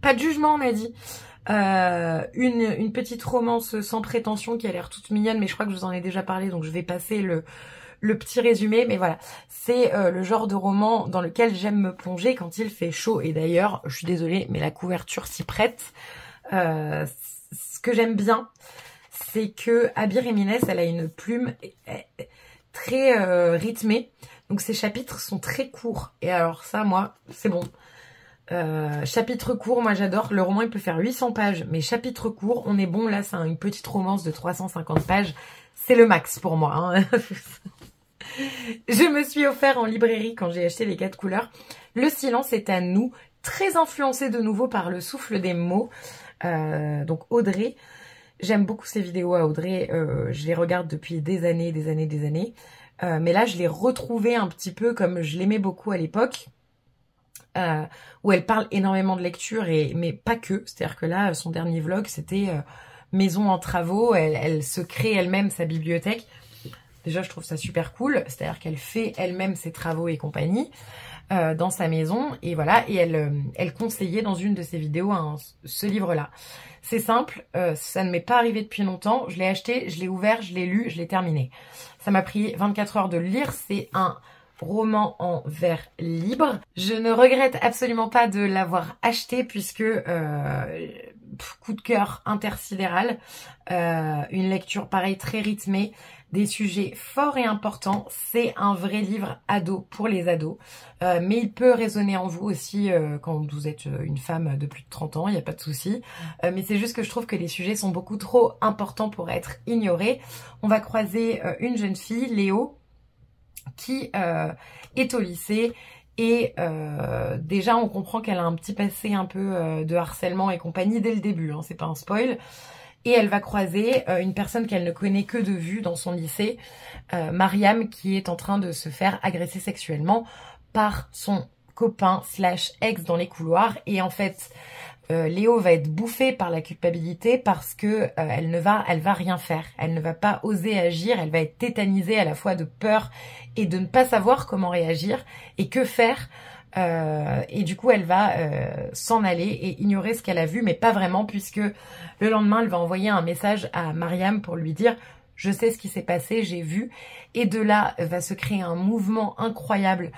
Pas de jugement, on a dit. Une petite romance sans prétention qui a l'air toute mignonne, mais je crois que je vous en ai déjà parlé, donc je vais passer le petit résumé. Mais voilà, c'est le genre de roman dans lequel j'aime me plonger quand il fait chaud. Et d'ailleurs, je suis désolée, mais la couverture s'y prête. Ce que j'aime bien, c'est que Abby Jiménez, elle a une plume très rythmée. Donc ses chapitres sont très courts. Et alors ça, moi, c'est bon. Chapitre court, moi j'adore. Le roman il peut faire 800 pages, mais chapitre court, on est bon. Là c'est une petite romance de 350 pages. C'est le max pour moi. Hein. Je me suis offert en librairie quand j'ai acheté les 4 couleurs. Le silence est à nous, très influencé de nouveau par le souffle des mots. Donc Audrey, j'aime beaucoup ses vidéos à Audrey. Je les regarde depuis des années. Mais là, je l'ai retrouvé un petit peu comme je l'aimais beaucoup à l'époque. Où elle parle énormément de lecture, mais pas que. C'est-à-dire que là, son dernier vlog, c'était maison en travaux. Elle se crée elle-même sa bibliothèque. Déjà, je trouve ça super cool. C'est-à-dire qu'elle fait elle-même ses travaux et compagnie dans sa maison. Et voilà, et elle conseillait dans une de ses vidéos ce livre-là. C'est simple, ça ne m'est pas arrivé depuis longtemps. Je l'ai acheté, je l'ai ouvert, je l'ai lu, je l'ai terminé. Ça m'a pris 24 heures de le lire. C'est un roman en vers libre. Je ne regrette absolument pas de l'avoir acheté puisque coup de cœur intersidéral, une lecture pareil très rythmée, des sujets forts et importants. C'est un vrai livre ado pour les ados, mais il peut résonner en vous aussi quand vous êtes une femme de plus de 30 ans, il n'y a pas de souci. Mais c'est juste que je trouve que les sujets sont beaucoup trop importants pour être ignorés. On va croiser une jeune fille, Léo, qui est au lycée et déjà on comprend qu'elle a un petit passé un peu de harcèlement et compagnie dès le début, hein, c'est pas un spoil. Et elle va croiser une personne qu'elle ne connaît que de vue dans son lycée, Mariam, qui est en train de se faire agresser sexuellement par son copain / ex dans les couloirs. Et en fait, Léo va être bouffée par la culpabilité parce que elle va rien faire. Elle ne va pas oser agir. Elle va être tétanisée à la fois de peur et de ne pas savoir comment réagir et que faire. Et du coup, elle va s'en aller et ignorer ce qu'elle a vu, mais pas vraiment, puisque le lendemain, elle va envoyer un message à Mariam pour lui dire « Je sais ce qui s'est passé, j'ai vu ». Et de là, va se créer un mouvement incroyable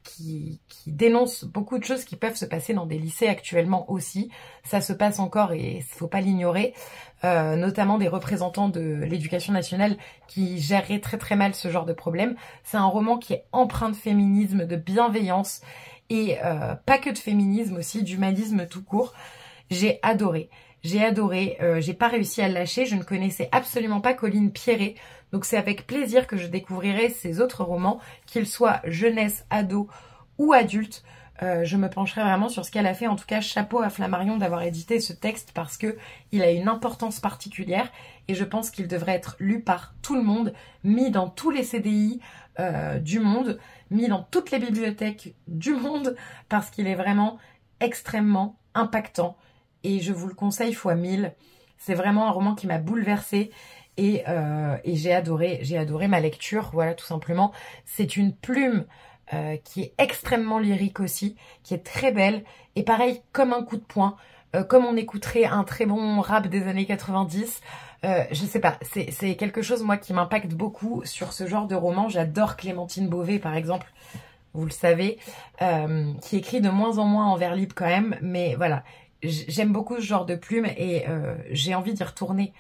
qui dénonce beaucoup de choses qui peuvent se passer dans des lycées actuellement aussi. Ça se passe encore et il faut pas l'ignorer. Notamment des représentants de l'éducation nationale qui gèreraient très très mal ce genre de problème. C'est un roman qui est empreint de féminisme, de bienveillance et pas que de féminisme aussi, d'humanisme tout court. J'ai adoré. J'ai pas réussi à le lâcher, je ne connaissais absolument pas Colline Pierret, donc c'est avec plaisir que je découvrirai ses autres romans, qu'ils soient jeunesse, ado ou adulte. Je me pencherai vraiment sur ce qu'elle a fait. En tout cas, chapeau à Flammarion d'avoir édité ce texte parce que il a une importance particulière et je pense qu'il devrait être lu par tout le monde, mis dans tous les CDI du monde, mis dans toutes les bibliothèques du monde parce qu'il est vraiment extrêmement impactant et je vous le conseille fois 1000. C'est vraiment un roman qui m'a bouleversée et j'ai adoré ma lecture, voilà tout simplement. C'est une plume qui est extrêmement lyrique aussi, qui est très belle, et pareil, comme un coup de poing, comme on écouterait un très bon rap des années 90, je sais pas, c'est quelque chose moi qui m'impacte beaucoup sur ce genre de roman. J'adore Clémentine Beauvais par exemple, vous le savez, qui écrit de moins en moins en vers libre quand même, mais voilà, j'aime beaucoup ce genre de plume et j'ai envie d'y retourner.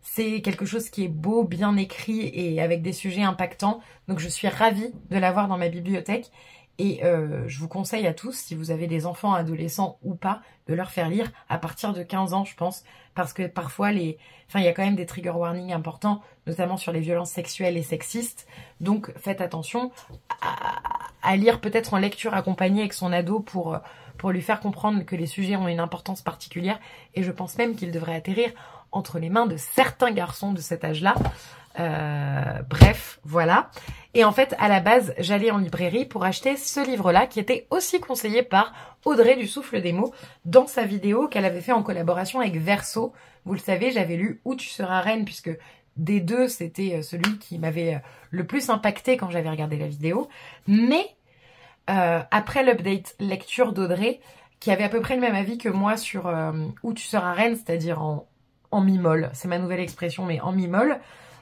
C'est quelque chose qui est beau, bien écrit et avec des sujets impactants. Donc je suis ravie de l'avoir dans ma bibliothèque. Et je vous conseille à tous, si vous avez des enfants, adolescents ou pas, de leur faire lire à partir de 15 ans, je pense. Parce que parfois, il y a quand même des trigger warnings importants, notamment sur les violences sexuelles et sexistes. Donc faites attention à lire peut-être en lecture accompagnée avec son ado pour lui faire comprendre que les sujets ont une importance particulière. Et je pense même qu'il devrait atterrir entre les mains de certains garçons de cet âge-là. Bref, voilà. Et en fait, à la base, j'allais en librairie pour acheter ce livre-là, qui était aussi conseillé par Audrey du Souffle des mots dans sa vidéo qu'elle avait fait en collaboration avec Verso. Vous le savez, j'avais lu Où tu seras reine, puisque des deux, c'était celui qui m'avait le plus impacté quand j'avais regardé la vidéo. Mais après l'update lecture d'Audrey, qui avait à peu près le même avis que moi sur Où tu seras reine, c'est-à-dire en mi-molle, c'est ma nouvelle expression, mais en mi-molle.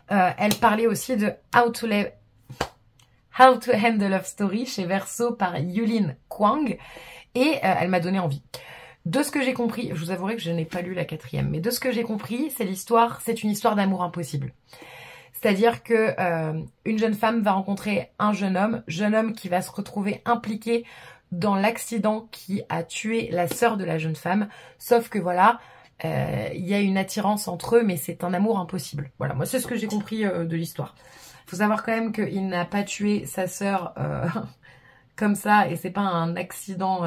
Elle parlait aussi de How to End a Love Story chez Verso par Yulin Kwang et elle m'a donné envie. De ce que j'ai compris, je vous avouerai que je n'ai pas lu la 4e, mais de ce que j'ai compris, c'est une histoire d'amour impossible. C'est-à-dire que une jeune femme va rencontrer un jeune homme qui va se retrouver impliqué dans l'accident qui a tué la sœur de la jeune femme, sauf que voilà, il y a une attirance entre eux, mais c'est un amour impossible. Voilà, moi c'est ce que j'ai compris de l'histoire. Faut savoir quand même qu'il n'a pas tué sa sœur comme ça, et c'est pas un accident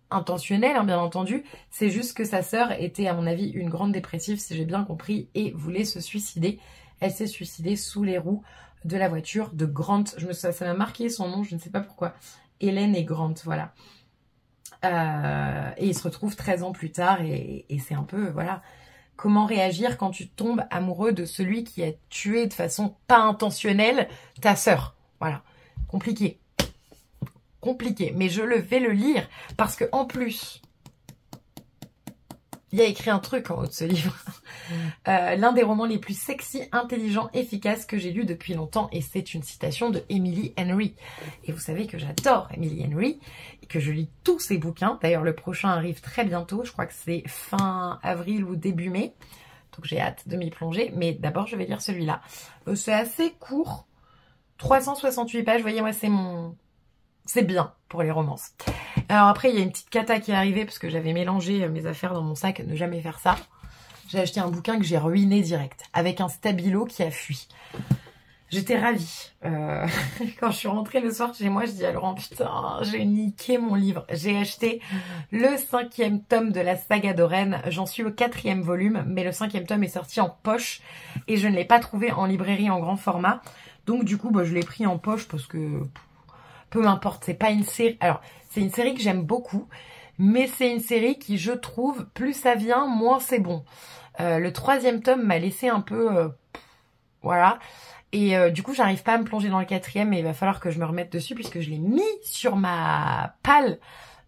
intentionnel, hein, bien entendu. C'est juste que sa sœur était, à mon avis, une grande dépressive, si j'ai bien compris, et voulait se suicider. Elle s'est suicidée sous les roues de la voiture de Grant. Ça m'a marqué son nom, je ne sais pas pourquoi. Hélène et Grant, voilà. Et ils se retrouvent 13 ans plus tard et c'est un peu, voilà, comment réagir quand tu tombes amoureux de celui qui a tué de façon pas intentionnelle ta sœur. Voilà, compliqué. Compliqué, mais je vais le lire parce que en plus, il y a écrit un truc en haut de ce livre. L'un des romans les plus sexy, intelligents, efficaces que j'ai lu depuis longtemps. Et c'est une citation de Emily Henry. Et vous savez que j'adore Emily Henry et que je lis tous ses bouquins. D'ailleurs, le prochain arrive très bientôt. Je crois que c'est fin avril ou début mai. Donc j'ai hâte de m'y plonger. Mais d'abord, je vais lire celui-là. C'est assez court. 368 pages. Vous voyez, moi, c'est bien pour les romances. Alors après, il y a une petite cata qui est arrivée parce que j'avais mélangé mes affaires dans mon sac. Ne jamais faire ça. J'ai acheté un bouquin que j'ai ruiné direct, avec un stabilo qui a fui. J'étais ravie. Quand je suis rentrée le soir chez moi, je dis à Laurent, putain, j'ai niqué mon livre. J'ai acheté le 5e tome de la saga d'Oren. J'en suis au 4e volume, mais le 5e tome est sorti en poche et je ne l'ai pas trouvé en librairie en grand format. Donc du coup, je l'ai pris en poche parce que peu m'importe. C'est pas une série. Alors, c'est une série que j'aime beaucoup, mais c'est une série qui, je trouve, plus ça vient, moins c'est bon. Le 3e tome m'a laissé un peu... voilà. Et du coup, j'arrive pas à me plonger dans le 4e, mais il va falloir que je me remette dessus puisque je l'ai mis sur ma palle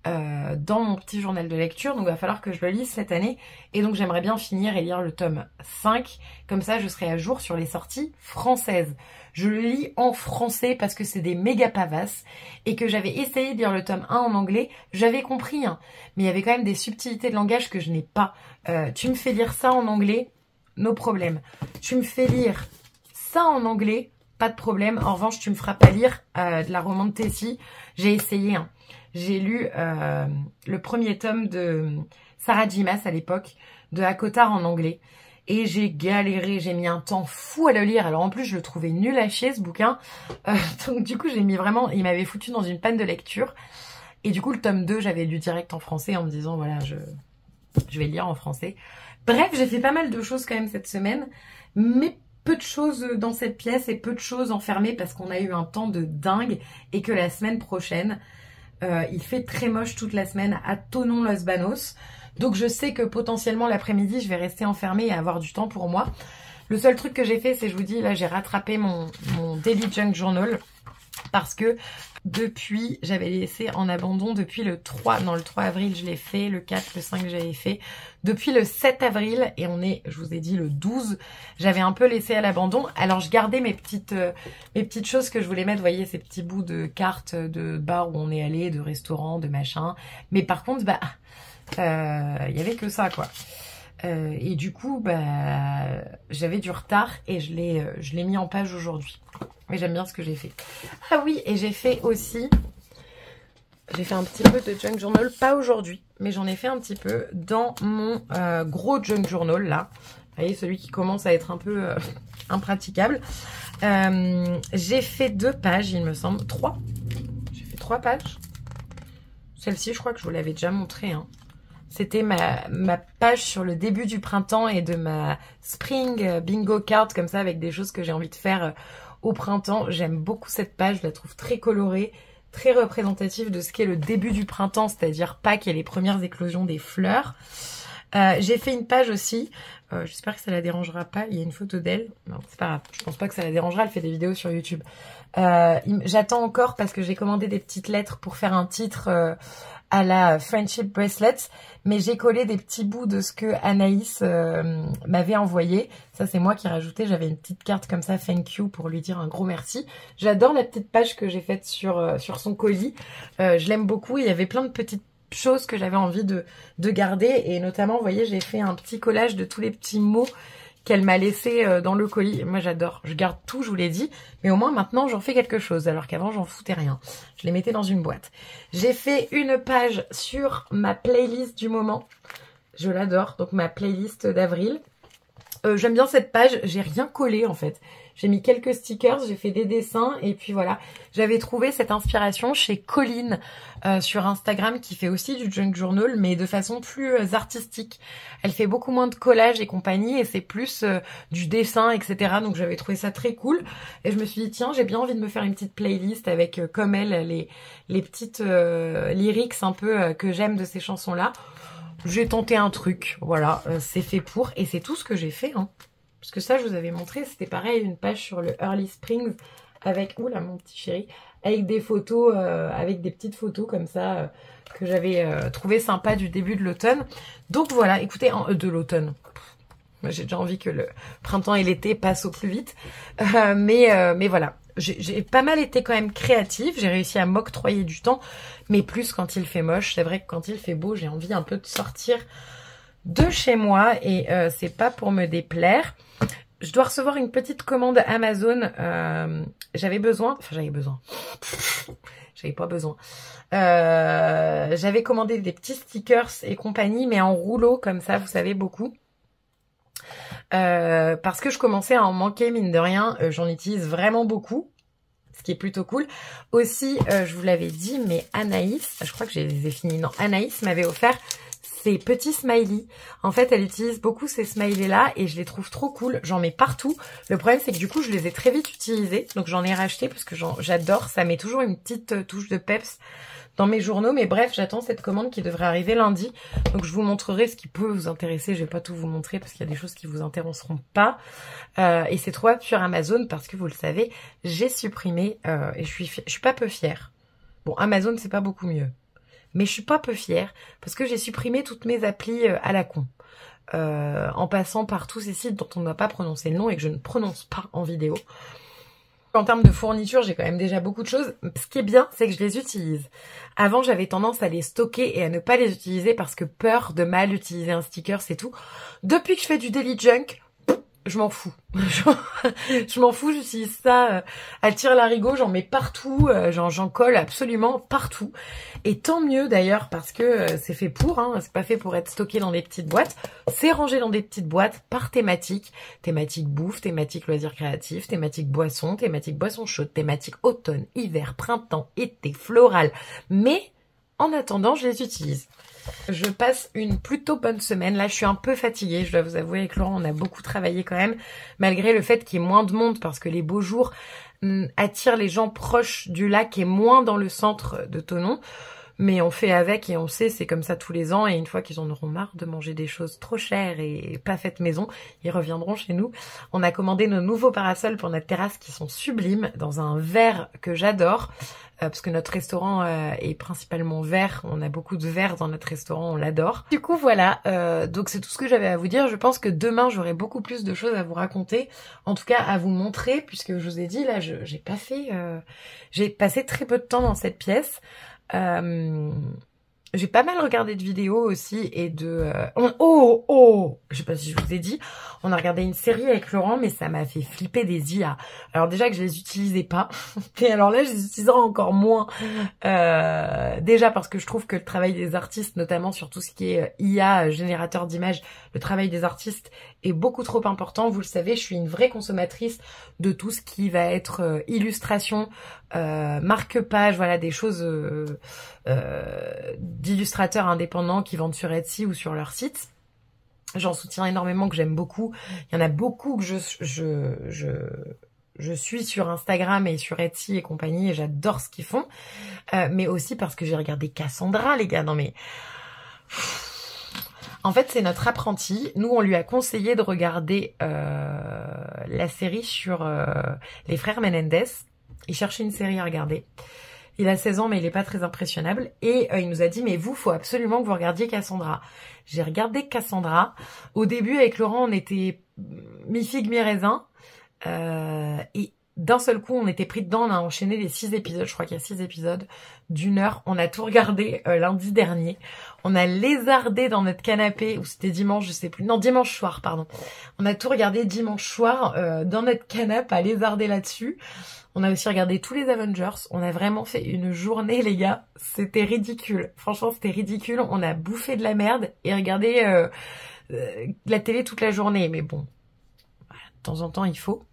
dans mon petit journal de lecture. Donc, il va falloir que je le lise cette année. Et donc, j'aimerais bien finir et lire le tome 5. Comme ça, je serai à jour sur les sorties françaises. Je le lis en français parce que c'est des méga pavasses et que j'avais essayé de lire le tome 1 en anglais. J'avais compris, hein, mais il y avait quand même des subtilités de langage que je n'ai pas. Tu me fais lire ça en anglais, no problème. Tu me fais lire ça en anglais, pas de problème. En revanche, tu me feras pas lire de la romance de Tessie. J'ai essayé, hein. J'ai lu le 1er tome de Sarah J. Maas à l'époque, de Hakotar en anglais. Et j'ai galéré, j'ai mis un temps fou à le lire. Alors en plus, je le trouvais nul à chier ce bouquin. Donc du coup, j'ai mis vraiment... Il m'avait foutu dans une panne de lecture. Et du coup, le tome 2, j'avais lu direct en français en me disant, voilà, je vais le lire en français. Bref, j'ai fait pas mal de choses quand même cette semaine. Mais peu de choses dans cette pièce et peu de choses enfermées parce qu'on a eu un temps de dingue. Et que la semaine prochaine, il fait très moche toute la semaine à Thonon-Los Banos. Donc je sais que potentiellement l'après-midi, je vais rester enfermée et avoir du temps pour moi. Le seul truc que j'ai fait, c'est, je vous dis, là j'ai rattrapé mon Daily Junk Journal. Parce que depuis, j'avais laissé en abandon depuis le 3, non le 3 avril je l'ai fait, le 4, le 5 j'avais fait. Depuis le 7 avril, et on est, je vous ai dit, le 12, j'avais un peu laissé à l'abandon. Alors je gardais mes petites choses que je voulais mettre, vous voyez, ces petits bouts de cartes de bar où on est allé, de restaurants, de machin. Mais par contre, il y avait que ça, quoi. Et du coup, j'avais du retard et je l'ai mis en page aujourd'hui. Mais j'aime bien ce que j'ai fait. Ah oui, et j'ai fait aussi... J'ai fait un petit peu de junk journal, pas aujourd'hui, mais j'en ai fait un petit peu dans mon gros junk journal, là. Vous voyez, celui qui commence à être un peu impraticable. J'ai fait 2 pages, il me semble. 3. J'ai fait 3 pages. Celle-ci, je crois que je vous l'avais déjà montrée, hein. C'était ma page sur le début du printemps et de ma spring bingo card, comme ça, avec des choses que j'ai envie de faire au printemps. J'aime beaucoup cette page, je la trouve très colorée, très représentative de ce qu'est le début du printemps, c'est-à-dire Pâques et les premières éclosions des fleurs. J'ai fait une page aussi, j'espère que ça la dérangera pas, il y a une photo d'elle. Non, c'est pas grave, je pense pas que ça la dérangera, elle fait des vidéos sur YouTube. J'attends encore parce que j'ai commandé des petites lettres pour faire un titre... à la Friendship Bracelets, mais j'ai collé des petits bouts de ce que Anaïs m'avait envoyé. Ça, c'est moi qui ai rajouté. J'avais une petite carte comme ça, thank you, pour lui dire un gros merci. J'adore la petite page que j'ai faite sur son colis. Je l'aime beaucoup. Il y avait plein de petites choses que j'avais envie de garder. Et notamment, vous voyez, j'ai fait un petit collage de tous les petits mots qu'elle m'a laissé dans le colis. Moi, j'adore. Je garde tout, je vous l'ai dit. Mais au moins, maintenant, j'en fais quelque chose. Alors qu'avant, j'en foutais rien. Je les mettais dans une boîte. J'ai fait une page sur ma playlist du moment. Je l'adore. Donc, ma playlist d'avril. J'aime bien cette page, j'ai rien collé en fait. J'ai mis quelques stickers, j'ai fait des dessins et puis voilà. J'avais trouvé cette inspiration chez Colline sur Instagram qui fait aussi du junk journal mais de façon plus artistique. Elle fait beaucoup moins de collages et compagnie et c'est plus du dessin etc. Donc j'avais trouvé ça très cool et je me suis dit tiens j'ai bien envie de me faire une petite playlist avec comme elle les petites lyrics un peu que j'aime de ces chansons là. J'ai tenté un truc, voilà, c'est fait pour et c'est tout ce que j'ai fait hein. Parce que ça, je vous avais montré, c'était pareil, une page sur le Early Springs avec, oula mon petit chéri, avec des photos, avec des petites photos comme ça que j'avais trouvé sympa du début de l'automne. Donc voilà, écoutez, de l'automne. Moi, j'ai déjà envie que le printemps et l'été passent au plus vite. Mais voilà, j'ai pas mal été quand même créative. J'ai réussi à m'octroyer du temps, mais plus quand il fait moche. C'est vrai que quand il fait beau, j'ai envie un peu de sortir de chez moi et c'est pas pour me déplaire. Je dois recevoir une petite commande Amazon. J'avais besoin... Enfin, j'avais besoin. J'avais pas besoin. J'avais commandé des petits stickers et compagnie, mais en rouleau, comme ça, vous savez, beaucoup. Parce que je commençais à en manquer, mine de rien. J'en utilise vraiment beaucoup. Ce qui est plutôt cool. Aussi, je vous l'avais dit, mais Anaïs, je crois que je les ai finis. Non, Anaïs m'avait offert ces petits smileys. En fait, elle utilise beaucoup ces smileys-là et je les trouve trop cool. J'en mets partout. Le problème, c'est que du coup, je les ai très vite utilisés. Donc, j'en ai racheté parce que j'adore. Ça met toujours une petite touche de peps dans mes journaux. Mais bref, j'attends cette commande qui devrait arriver lundi. Donc, je vous montrerai ce qui peut vous intéresser. Je vais pas tout vous montrer parce qu'il y a des choses qui vous intéresseront pas. Et c'est trouvable sur Amazon parce que vous le savez, j'ai supprimé et je suis pas peu fière. Bon, Amazon, c'est pas beaucoup mieux. Mais je suis pas peu fière parce que j'ai supprimé toutes mes applis à la con. En passant par tous ces sites dont on ne va pas prononcer le nom et que je ne prononce pas en vidéo. En termes de fourniture, j'ai quand même déjà beaucoup de choses. Ce qui est bien, c'est que je les utilise. Avant, j'avais tendance à les stocker et à ne pas les utiliser parce que peur de mal utiliser un sticker, c'est tout. Depuis que je fais du daily junk, je m'en fous. Je m'en fous, j'utilise ça à tire-larigot, j'en mets partout, j'en colle absolument partout. Et tant mieux d'ailleurs parce que c'est fait pour, hein, c'est pas fait pour être stocké dans des petites boîtes. C'est rangé dans des petites boîtes par thématique. Thématique bouffe, thématique loisirs créatifs, thématique boisson chaude, thématique automne, hiver, printemps, été, floral. Mais en attendant, je les utilise. Je passe une plutôt bonne semaine. Là, je suis un peu fatiguée. Je dois vous avouer, avec Laurent, on a beaucoup travaillé quand même, malgré le fait qu'il y ait moins de monde, parce que les beaux jours attirent les gens proches du lac et moins dans le centre de Thonon. Mais on fait avec et on sait, c'est comme ça tous les ans. Et une fois qu'ils en auront marre de manger des choses trop chères et pas faites maison, ils reviendront chez nous. On a commandé nos nouveaux parasols pour notre terrasse qui sont sublimes, dans un vert que j'adore. Parce que notre restaurant est principalement vert. On a beaucoup de verre dans notre restaurant, on l'adore. Du coup, voilà. Donc c'est tout ce que j'avais à vous dire. Je pense que demain, j'aurai beaucoup plus de choses à vous raconter. En tout cas, à vous montrer, puisque je vous ai dit, là, j'ai pas fait... j'ai passé très peu de temps dans cette pièce. J'ai pas mal regardé de vidéos aussi et de... je sais pas si je vous ai dit, on a regardé une série avec Laurent, mais ça m'a fait flipper des IA. Alors déjà que je les utilisais pas, et alors là je les utiliserai encore moins. Déjà parce que je trouve que le travail des artistes, notamment sur tout ce qui est IA, générateur d'images, le travail des artistes est beaucoup trop important. Vous le savez, je suis une vraie consommatrice de tout ce qui va être illustration, marque-page, voilà, des choses d'illustrateurs indépendants qui vendent sur Etsy ou sur leur site. J'en soutiens énormément, que j'aime beaucoup. Il y en a beaucoup que je suis sur Instagram et sur Etsy et compagnie et j'adore ce qu'ils font. Mais aussi parce que j'ai regardé Cassandra, les gars. Non mais... En fait, c'est notre apprenti. Nous, on lui a conseillé de regarder la série sur les frères Menendez. Il cherchait une série à regarder. Il a 16 ans, mais il est pas très impressionnable. Et il nous a dit, mais vous, faut absolument que vous regardiez Cassandra. J'ai regardé Cassandra. Au début, avec Laurent, on était mi-figue, mi-raisin. Et d'un seul coup, on était pris dedans. On a enchaîné les 6 épisodes. Je crois qu'il y a 6 épisodes d'1 heure. On a tout regardé lundi dernier. On a lézardé dans notre canapé, ou c'était dimanche, je sais plus. Non, dimanche soir, pardon. On a tout regardé dimanche soir dans notre canapé à lézarder là-dessus. On a aussi regardé tous les Avengers. On a vraiment fait une journée, les gars. C'était ridicule. Franchement, c'était ridicule. On a bouffé de la merde et regardé la télé toute la journée. Mais bon, temps en temps, il faut.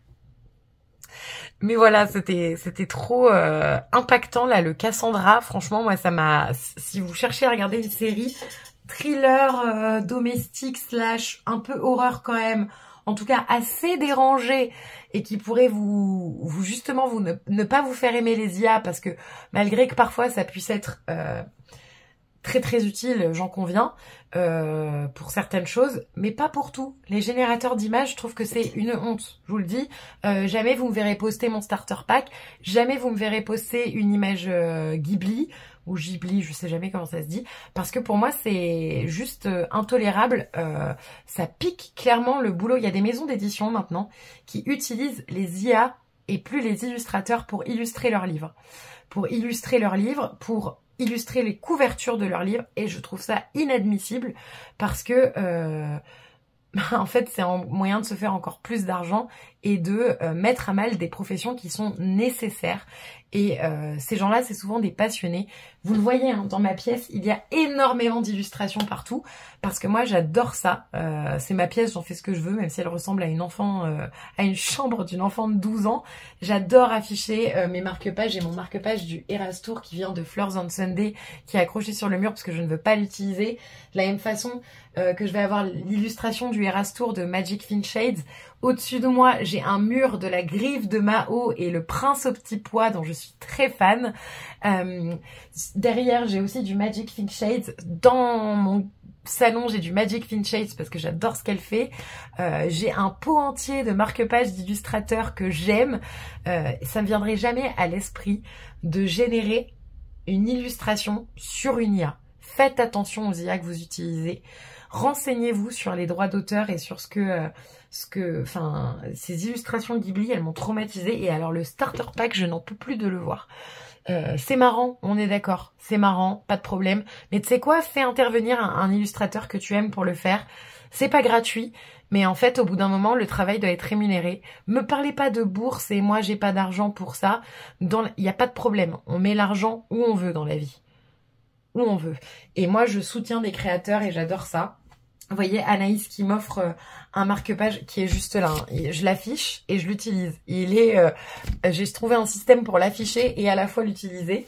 Mais voilà, c'était trop impactant là, le Cassandra. Franchement, moi, ça m'a... Si vous cherchez à regarder une série thriller domestique slash un peu horreur quand même, en tout cas assez dérangée et qui pourrait vous justement vous ne pas vous faire aimer les IA, parce que malgré que parfois ça puisse être très très utile, j'en conviens, pour certaines choses, mais pas pour tout. Les générateurs d'images, je trouve que c'est une honte, je vous le dis. Jamais vous me verrez poster mon starter pack, jamais vous me verrez poster une image Ghibli, ou Ghibli, je sais jamais comment ça se dit, parce que pour moi c'est juste intolérable. Ça pique clairement le boulot. Il y a des maisons d'édition maintenant qui utilisent les IA et plus les illustrateurs pour illustrer leurs livres. Pour illustrer les couvertures de leurs livres, et je trouve ça inadmissible parce que en fait c'est un moyen de se faire encore plus d'argent et de mettre à mal des professions qui sont nécessaires. Et ces gens-là, c'est souvent des passionnés. Vous le voyez hein, dans ma pièce, il y a énormément d'illustrations partout parce que moi j'adore ça. C'est ma pièce, j'en fais ce que je veux, même si elle ressemble à une à une chambre d'une enfant de 12 ans. J'adore afficher mes marque-pages. J'ai mon marque-page du Erastour qui vient de Fleurs on Sunday, qui est accroché sur le mur parce que je ne veux pas l'utiliser. De la même façon que je vais avoir l'illustration du Erastour de Magic Finchades. Au-dessus de moi, j'ai un mur de la Griffe de Mao et le Prince au petit pois dont je suis très fan. Derrière, j'ai aussi du Magic Finchades. Dans mon salon, j'ai du Magic Finchades parce que j'adore ce qu'elle fait. J'ai un pot entier de marque-pages d'illustrateurs que j'aime. Ça me viendrait jamais à l'esprit de générer une illustration sur une IA. Faites attention aux IA que vous utilisez. Renseignez-vous sur les droits d'auteur et sur enfin, ces illustrations Ghibli, elles m'ont traumatisée. Et alors le starter pack, je n'en peux plus de le voir. C'est marrant, on est d'accord, c'est marrant, pas de problème. Mais tu sais quoi, fais intervenir un illustrateur que tu aimes pour le faire. C'est pas gratuit, mais en fait, au bout d'un moment, le travail doit être rémunéré. Me parlez pas de bourse et moi, j'ai pas d'argent pour ça. Il n'y a pas de problème. On met l'argent où on veut dans la vie. Où on veut. Et moi, je soutiens des créateurs et j'adore ça. Vous voyez Anaïs qui m'offre un marque-page qui est juste là. Hein. Je l'affiche et je l'utilise. J'ai trouvé un système pour l'afficher et à la fois l'utiliser.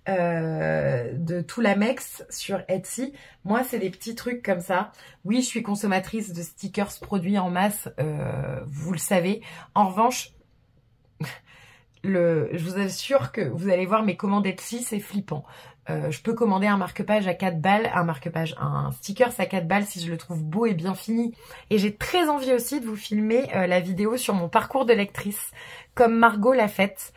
De tout l'Amex sur Etsy. Moi, c'est des petits trucs comme ça. Oui, je suis consommatrice de stickers produits en masse. Vous le savez. En revanche, je vous assure que vous allez voir mes commandes Etsy, c'est flippant. Je peux commander un marque-page à 4 balles, un sticker à 4 balles si je le trouve beau et bien fini. Et j'ai très envie aussi de vous filmer la vidéo sur mon parcours de lectrice, comme Margot l'a faite.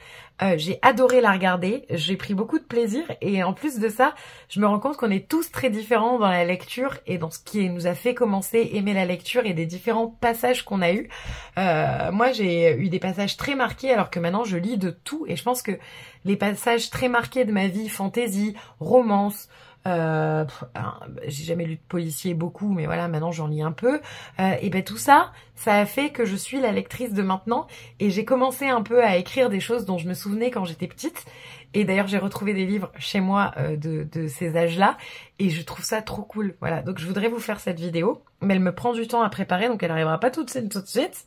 J'ai adoré la regarder, j'ai pris beaucoup de plaisir et en plus de ça, je me rends compte qu'on est tous très différents dans la lecture et dans ce qui nous a fait commencer aimer la lecture et des différents passages qu'on a eus. Moi, j'ai eu des passages très marqués alors que maintenant je lis de tout et je pense que les passages très marqués de ma vie, fantasy, romance, j'ai jamais lu de policier beaucoup, mais voilà, maintenant j'en lis un peu. Et ben tout ça, ça a fait que je suis la lectrice de maintenant et j'ai commencé un peu à écrire des choses dont je me souvenais quand j'étais petite. Et d'ailleurs, j'ai retrouvé des livres chez moi de ces âges-là et je trouve ça trop cool. Voilà, donc je voudrais vous faire cette vidéo, mais elle me prend du temps à préparer, donc elle n'arrivera pas tout de suite.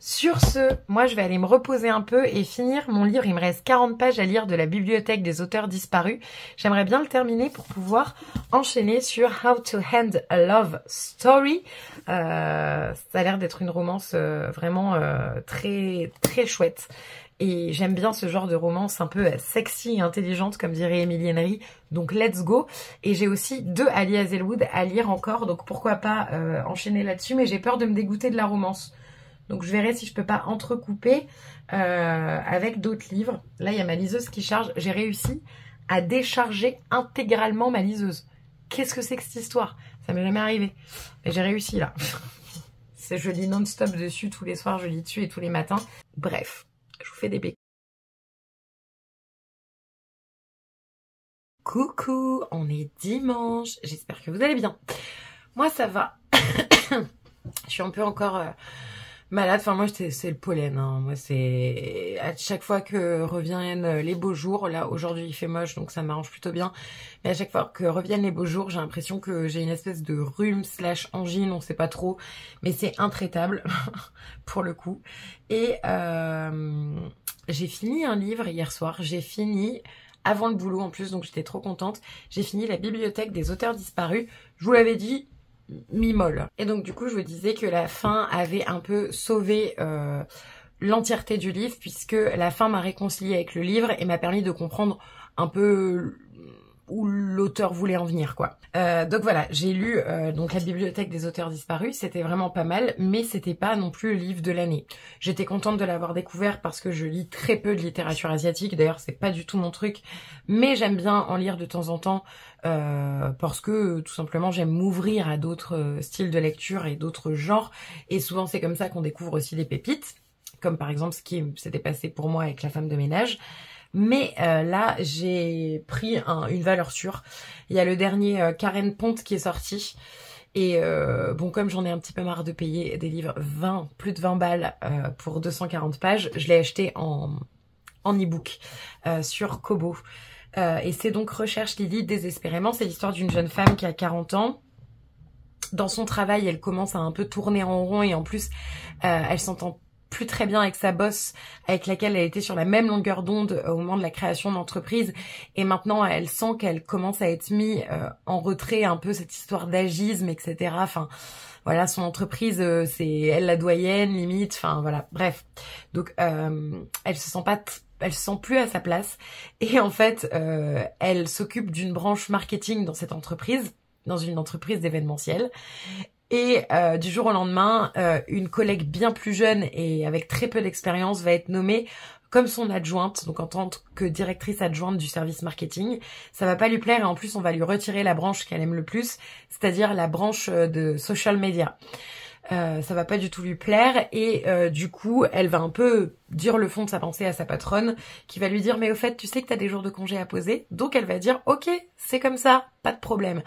Sur ce, moi je vais aller me reposer un peu et finir mon livre. Il me reste 40 pages à lire de la bibliothèque des auteurs disparus. J'aimerais bien le terminer pour pouvoir enchaîner sur How to End a Love Story. Ça a l'air d'être une romance vraiment très très chouette. Et j'aime bien ce genre de romance un peu sexy et intelligente, comme dirait Emily Henry. Donc let's go. Et j'ai aussi 2 Ali Hazelwood à lire encore. Donc pourquoi pas enchaîner là-dessus. Mais j'ai peur de me dégoûter de la romance. Donc je verrai si je peux pas entrecouper avec d'autres livres. Là, il y a ma liseuse qui charge. J'ai réussi à décharger intégralement ma liseuse. Qu'est-ce que c'est que cette histoire? Ça m'est jamais arrivé. Et j'ai réussi là. Je lis non-stop dessus. Tous les soirs, je lis dessus et tous les matins. Bref, je vous fais des béquilles. Coucou, on est dimanche. J'espère que vous allez bien. Moi, ça va. Je suis un peu encore... malade. Enfin moi c'est le pollen, hein. Moi c'est à chaque fois que reviennent les beaux jours, là aujourd'hui il fait moche donc ça m'arrange plutôt bien, mais à chaque fois que reviennent les beaux jours j'ai l'impression que j'ai une espèce de rhume / angine, on sait pas trop, mais c'est intraitable pour le coup. Et j'ai fini un livre hier soir, j'ai fini avant le boulot en plus, donc j'étais trop contente. J'ai fini la bibliothèque des auteurs disparus, je vous l'avais dit, mi-molle. Et donc du coup je vous disais que la fin avait un peu sauvé l'entièreté du livre, puisque la fin m'a réconciliée avec le livre et m'a permis de comprendre un peu où l'auteur voulait en venir, quoi. Donc voilà, j'ai lu donc la bibliothèque des auteurs disparus, c'était vraiment pas mal, mais c'était pas non plus le livre de l'année. J'étais contente de l'avoir découvert parce que je lis très peu de littérature asiatique, d'ailleurs c'est pas du tout mon truc, mais j'aime bien en lire de temps en temps parce que tout simplement j'aime m'ouvrir à d'autres styles de lecture et d'autres genres, et souvent c'est comme ça qu'on découvre aussi des pépites, comme par exemple ce qui s'était passé pour moi avec La femme de ménage. Mais là, j'ai pris une valeur sûre. Il y a le dernier Karen Pont qui est sorti. Et bon, comme j'en ai un petit peu marre de payer des livres plus de 20 balles pour 240 pages, je l'ai acheté en e-book sur Kobo. Et c'est donc Recherche Lily désespérément. C'est l'histoire d'une jeune femme qui a 40 ans. Dans son travail, elle commence à un peu tourner en rond et en plus, elle s'entend plus très bien avec sa boss avec laquelle elle était sur la même longueur d'onde au moment de la création d'entreprise, et maintenant elle sent qu'elle commence à être mise en retrait, un peu cette histoire d'agisme, etc. Enfin voilà, son entreprise c'est elle la doyenne limite, enfin voilà, bref. Donc elle se sent plus à sa place, et en fait elle s'occupe d'une branche marketing dans cette entreprise, dans une entreprise d'événementiel. Et du jour au lendemain, une collègue bien plus jeune et avec très peu d'expérience va être nommée comme son adjointe, donc en tant que directrice adjointe du service marketing. Ça va pas lui plaire et en plus on va lui retirer la branche qu'elle aime le plus, c'est-à-dire la branche de social media. Ça va pas du tout lui plaire, et du coup elle va un peu dire le fond de sa pensée à sa patronne, qui va lui dire mais au fait tu sais que t'as des jours de congé à poser, donc elle va dire ok c'est comme ça, pas de problème.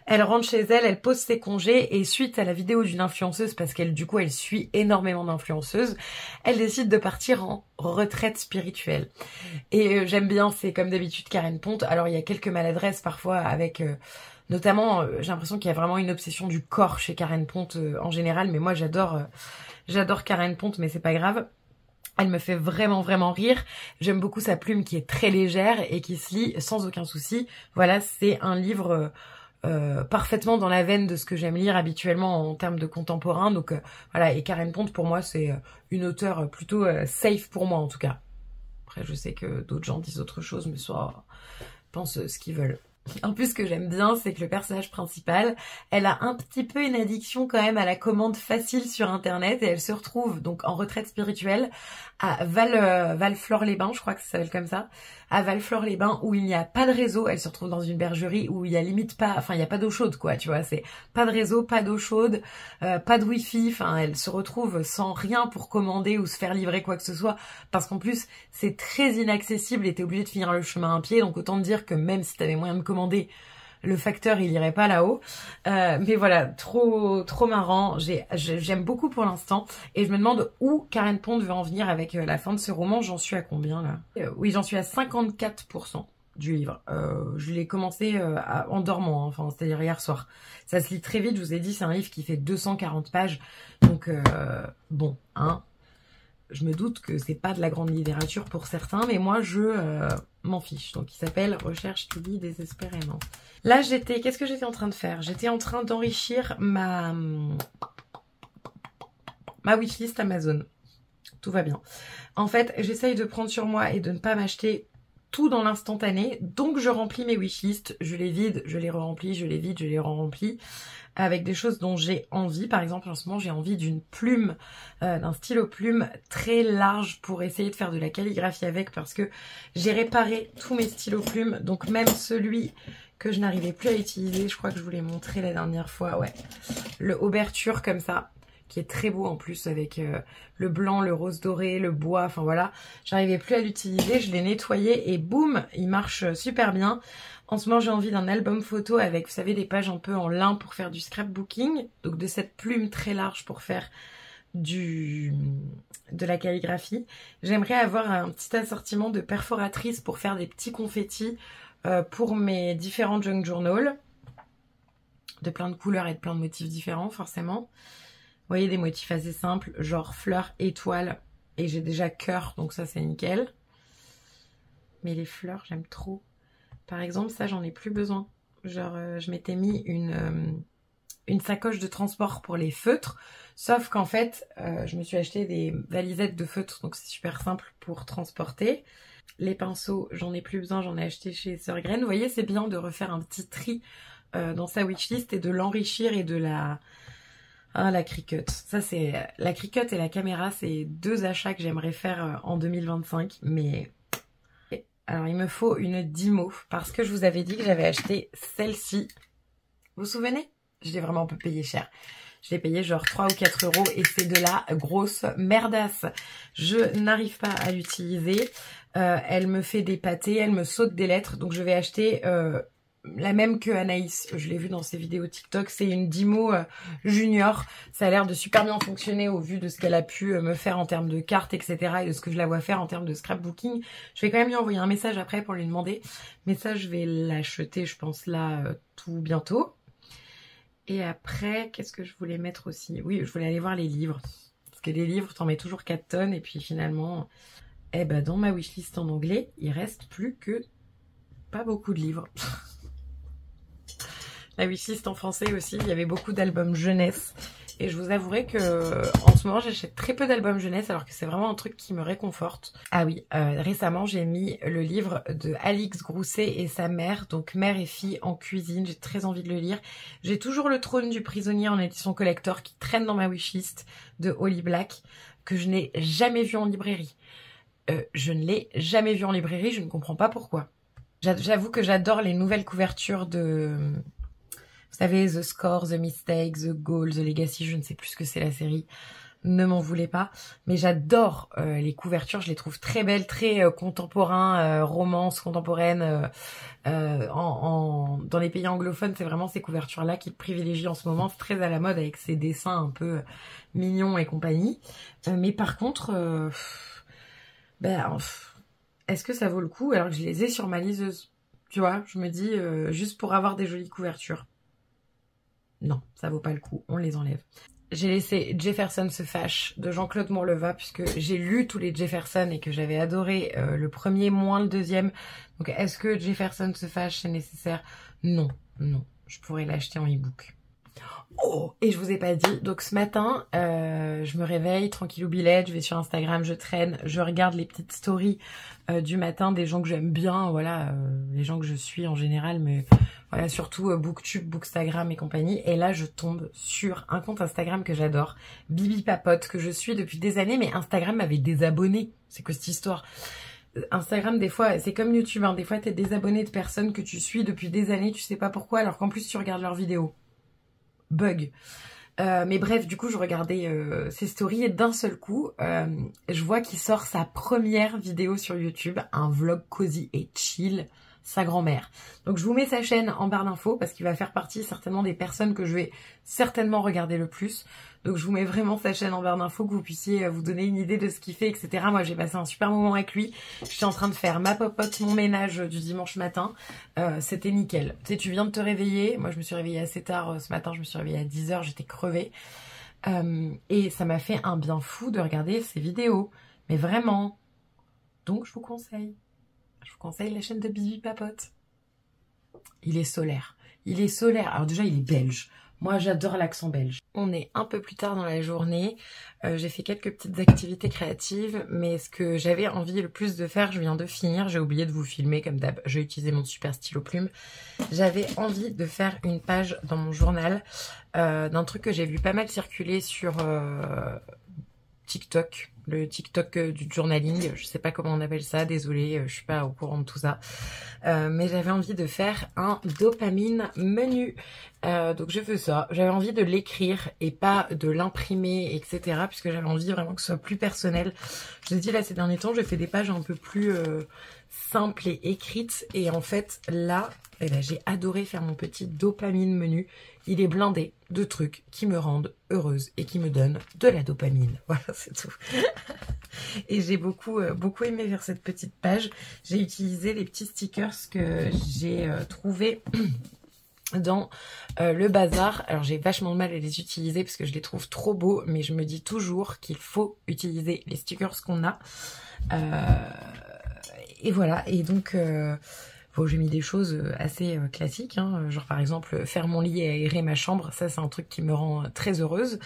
Elle rentre chez elle, elle pose ses congés, et suite à la vidéo d'une influenceuse, parce qu'elle du coup elle suit énormément d'influenceuses, elle décide de partir en retraite spirituelle. Et j'aime bien, c'est comme d'habitude Karen Pont. Alors il y a quelques maladresses parfois avec notamment, j'ai l'impression qu'il y a vraiment une obsession du corps chez Karen Pont en général, mais moi j'adore Karen Pont, mais c'est pas grave. Elle me fait vraiment rire. J'aime beaucoup sa plume qui est très légère et qui se lit sans aucun souci. Voilà, c'est un livre parfaitement dans la veine de ce que j'aime lire habituellement en termes de contemporain. Donc voilà, et Karen Pont pour moi c'est une auteure plutôt safe pour moi en tout cas. Après je sais que d'autres gens disent autre chose, mais soit pensent ce qu'ils veulent. En plus, ce que j'aime bien, c'est que le personnage principal, elle a un petit peu une addiction quand même à la commande facile sur internet, et elle se retrouve donc en retraite spirituelle à Val-Flore-les-Bains, je crois que ça s'appelle comme ça, à Val-Flore-les-Bains, où il n'y a pas de réseau. Elle se retrouve dans une bergerie où il y a limite pas, enfin il n'y a pas d'eau chaude quoi, tu vois, c'est pas de réseau, pas d'eau chaude, pas de wifi, enfin elle se retrouve sans rien pour commander ou se faire livrer quoi que ce soit, parce qu'en plus c'est très inaccessible et t'es obligé de finir le chemin à pied, donc autant te dire que même si t'avais moyen de commander, le facteur il irait pas là-haut. Mais voilà, trop marrant. J'aime beaucoup pour l'instant, et je me demande où Karen Pont veut en venir avec la fin de ce roman. J'en suis à combien là? Oui, j'en suis à 54% du livre. Je l'ai commencé en dormant, hein, enfin c'est-à-dire hier soir. Ça se lit très vite, je vous ai dit, c'est un livre qui fait 240 pages, donc bon, hein. Je me doute que c'est pas de la grande littérature pour certains, mais moi je m'en fiche. Donc il s'appelle Recherche Lily désespérément. Là qu'est-ce que j'étais en train de faire? J'étais en train d'enrichir ma wishlist Amazon. Tout va bien. En fait, j'essaye de prendre sur moi et de ne pas m'acheter tout dans l'instantané. Donc je remplis mes wishlists, je les vide, je les re-remplis, je les vide, je les re-remplis, avec des choses dont j'ai envie. Par exemple, en ce moment, j'ai envie d'une plume, d'un stylo plume très large pour essayer de faire de la calligraphie avec, parce que j'ai réparé tous mes stylos plumes, donc même celui que je n'arrivais plus à utiliser, je crois que je vous l'ai montré la dernière fois, ouais, le Auberture comme ça, qui est très beau en plus avec le blanc, le rose doré, le bois, enfin voilà. J'arrivais plus à l'utiliser, je l'ai nettoyé et boum, il marche super bien. En ce moment, j'ai envie d'un album photo avec, vous savez, des pages un peu en lin pour faire du scrapbooking. Donc de cette plume très large pour faire du de la calligraphie. J'aimerais avoir un petit assortiment de perforatrices pour faire des petits confettis pour mes différents junk journals. De plein de couleurs et de plein de motifs différents forcément. Vous voyez, des motifs assez simples, genre fleurs, étoiles. Et j'ai déjà cœur, donc ça c'est nickel. Mais les fleurs, j'aime trop. Par exemple, ça j'en ai plus besoin. Genre, je m'étais mis une sacoche de transport pour les feutres. Sauf qu'en fait, je me suis acheté des valisettes de feutres, donc c'est super simple pour transporter. Les pinceaux, j'en ai plus besoin, j'en ai acheté chez Sœur Graine. Vous voyez, c'est bien de refaire un petit tri dans sa wishlist et de l'enrichir et de la... Ah, la Cricut. Ça, c'est... La Cricut et la caméra, c'est 2 achats que j'aimerais faire en 2025, mais... Alors, il me faut une Dymo, parce que je vous avais dit que j'avais acheté celle-ci. Vous vous souvenez? Je l'ai vraiment un peu payé cher. Je l'ai payé genre 3 ou 4 euros et c'est de la grosse merdasse. Je n'arrive pas à l'utiliser. Elle me fait des pâtés, elle me saute des lettres. Donc je vais acheter la même que Anaïs. Je l'ai vu dans ses vidéos TikTok. C'est une Dymo Junior. Ça a l'air de super bien fonctionner au vu de ce qu'elle a pu me faire en termes de cartes, etc. Et de ce que je la vois faire en termes de scrapbooking. Je vais quand même lui envoyer un message après pour lui demander. Mais ça, je vais l'acheter, je pense, là, tout bientôt. Et après, qu'est-ce que je voulais mettre aussi? Oui, je voulais aller voir les livres. Parce que les livres, t'en mets toujours 4 tonnes. Et puis finalement, eh ben, dans ma wishlist en anglais, il reste plus que pas beaucoup de livres. La wishlist en français aussi, il y avait beaucoup d'albums jeunesse. Et je vous avouerai que en ce moment, j'achète très peu d'albums jeunesse alors que c'est vraiment un truc qui me réconforte. Ah oui, récemment, j'ai mis le livre de Alix Grousset et sa mère, donc mère et fille en cuisine. J'ai très envie de le lire. J'ai toujours Le Trône du prisonnier en édition collector qui traîne dans ma wishlist de Holly Black, que je n'ai jamais vu en librairie. Je ne l'ai jamais vu en librairie, je ne comprends pas pourquoi. J'avoue que j'adore les nouvelles couvertures de... Vous savez, The Score, The Mistake, The Goal, The Legacy, je ne sais plus ce que c'est la série. Ne m'en voulez pas. Mais j'adore les couvertures, je les trouve très belles, très contemporains, romance contemporaine. Dans les pays anglophones, c'est vraiment ces couvertures-là qui privilégient en ce moment. C'est très à la mode avec ces dessins un peu mignons et compagnie. Mais par contre, est-ce que ça vaut le coup alors que je les ai sur ma liseuse? Tu vois, je me dis, juste pour avoir des jolies couvertures. Non, ça vaut pas le coup, on les enlève. J'ai laissé Jefferson se fâche de Jean-Claude Morleva puisque j'ai lu tous les Jefferson et que j'avais adoré le premier moins le deuxième. Donc est-ce que Jefferson se fâche c'est nécessaire? Non, non, je pourrais l'acheter en e-book. Oh, et je vous ai pas dit, donc ce matin, je me réveille, tranquillou billette, je vais sur Instagram, je traîne, je regarde les petites stories du matin des gens que j'aime bien, voilà, les gens que je suis en général, mais voilà, surtout Booktube, Bookstagram et compagnie. Et là, je tombe sur un compte Instagram que j'adore, Bibi Papote, que je suis depuis des années, mais Instagram m'avait désabonné. C'est quoi cette histoire? Instagram, des fois, c'est comme YouTube, hein, des fois t'es désabonné de personnes que tu suis depuis des années, tu sais pas pourquoi, alors qu'en plus tu regardes leurs vidéos. Bug. Mais bref, du coup, je regardais ses stories et d'un seul coup, je vois qu'il sort sa première vidéo sur YouTube, un vlog cosy et chill, sa grand-mère. Donc je vous mets sa chaîne en barre d'infos parce qu'il va faire partie certainement des personnes que je vais certainement regarder le plus. Donc je vous mets vraiment sa chaîne en barre d'infos, que vous puissiez vous donner une idée de ce qu'il fait, etc. Moi j'ai passé un super moment avec lui. J'étais en train de faire ma popote, mon ménage du dimanche matin. C'était nickel. Tu sais, tu viens de te réveiller. Moi je me suis réveillée assez tard ce matin, je me suis réveillée à 10 h, j'étais crevée. Et ça m'a fait un bien fou de regarder ses vidéos. Mais vraiment. Donc je vous conseille. Je vous conseille la chaîne de Bibi Papote. Il est solaire. Il est solaire. Alors déjà, il est belge. Moi, j'adore l'accent belge. On est un peu plus tard dans la journée. J'ai fait quelques petites activités créatives. Mais ce que j'avais envie le plus de faire, je viens de finir. J'ai oublié de vous filmer comme d'hab. J'ai utilisé mon super stylo plume. J'avais envie de faire une page dans mon journal d'un truc que j'ai vu pas mal circuler sur TikTok. Le TikTok du journaling, je sais pas comment on appelle ça, désolée, je suis pas au courant de tout ça. Mais j'avais envie de faire un dopamine menu. Donc je fais ça. J'avais envie de l'écrire et pas de l'imprimer, etc. Puisque j'avais envie vraiment que ce soit plus personnel. Je vous ai dit là ces derniers temps, j'ai fait des pages un peu plus simples et écrites. Et en fait là, j'ai adoré faire mon petit dopamine menu. Il est blindé de trucs qui me rendent heureuse et qui me donnent de la dopamine. Voilà, c'est tout. Et j'ai beaucoup aimé faire cette petite page. J'ai utilisé les petits stickers que j'ai trouvés dans le bazar. Alors j'ai vachement de mal à les utiliser parce que je les trouve trop beaux, mais je me dis toujours qu'il faut utiliser les stickers qu'on a. Et voilà, et donc bon, j'ai mis des choses assez classiques, hein, genre par exemple faire mon lit et aérer ma chambre, ça c'est un truc qui me rend très heureuse.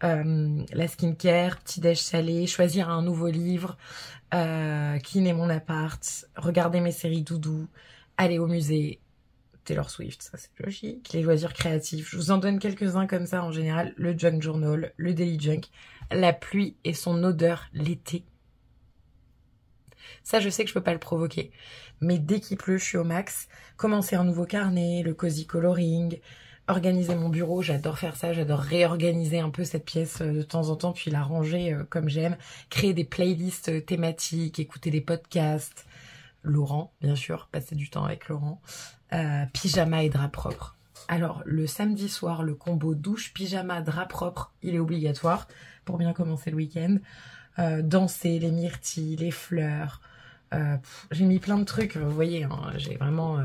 La skincare, petit déj salé, choisir un nouveau livre, cleaner mon appart, regarder mes séries doudou, aller au musée, Taylor Swift, ça c'est logique, les loisirs créatifs, je vous en donne quelques-uns comme ça en général, le junk journal, le daily junk, la pluie et son odeur l'été. Ça, je sais que je peux pas le provoquer. Mais dès qu'il pleut, je suis au max. Commencer un nouveau carnet, le cozy coloring, organiser mon bureau, j'adore faire ça. J'adore réorganiser un peu cette pièce de temps en temps, puis la ranger comme j'aime. Créer des playlists thématiques, écouter des podcasts. Laurent, bien sûr, passer du temps avec Laurent. Pyjama et drap propre. Alors, le samedi soir, le combo douche, pyjama, drap propre, il est obligatoire pour bien commencer le week-end. Danser, les myrtilles, les fleurs. J'ai mis plein de trucs, vous voyez, hein, j'ai vraiment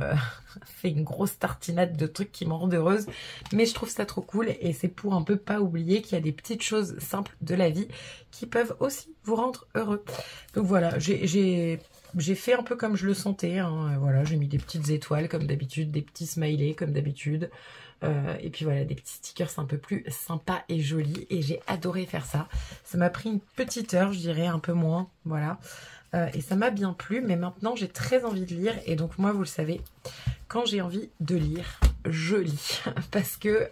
fait une grosse tartinade de trucs qui me rendent heureuse. Mais je trouve ça trop cool et c'est pour un peu pas oublier qu'il y a des petites choses simples de la vie qui peuvent aussi vous rendre heureux. Donc voilà, j'ai fait un peu comme je le sentais. Hein, voilà, j'ai mis des petites étoiles comme d'habitude, des petits smileys comme d'habitude. Et puis voilà, des petits stickers un peu plus sympas et jolis. Et j'ai adoré faire ça. Ça m'a pris une petite heure, je dirais, un peu moins. Voilà. Et ça m'a bien plu. Mais maintenant, j'ai très envie de lire. Et donc moi, vous le savez, quand j'ai envie de lire, je lis. Parce que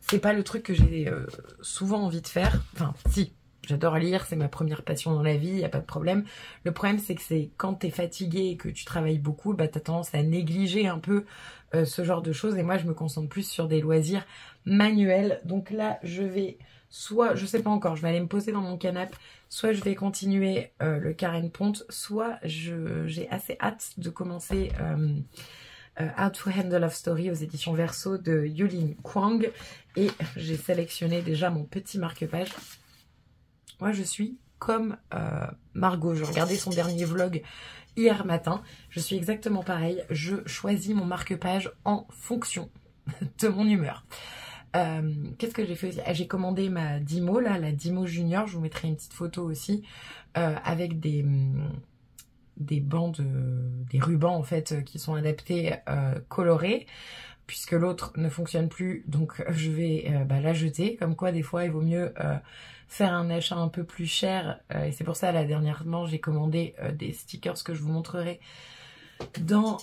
c'est pas le truc que j'ai souvent envie de faire. Enfin, si. J'adore lire, c'est ma première passion dans la vie, il n'y a pas de problème. Le problème, c'est que c'est quand tu es fatigué et que tu travailles beaucoup, bah, tu as tendance à négliger un peu ce genre de choses. Et moi, je me concentre plus sur des loisirs manuels. Donc là, je vais soit, je sais pas encore, je vais aller me poser dans mon canapé, soit je vais continuer le Karen Ponte, soit j'ai assez hâte de commencer How to Handle Love Story aux éditions Verso de Yulin Kwang. Et j'ai sélectionné déjà mon petit marque-page. Moi, je suis comme Margot. Je regardais son dernier vlog hier matin. Je suis exactement pareil. Je choisis mon marque-page en fonction de mon humeur. Qu'est-ce que j'ai fait aussi? J'ai commandé ma Dymo, là, la Dymo Junior. Je vous mettrai une petite photo aussi avec des bandes, des rubans en fait qui sont adaptés colorés. Puisque l'autre ne fonctionne plus, donc je vais la jeter. Comme quoi, des fois, il vaut mieux faire un achat un peu plus cher. Et c'est pour ça, là, dernièrement, j'ai commandé des stickers que je vous montrerai dans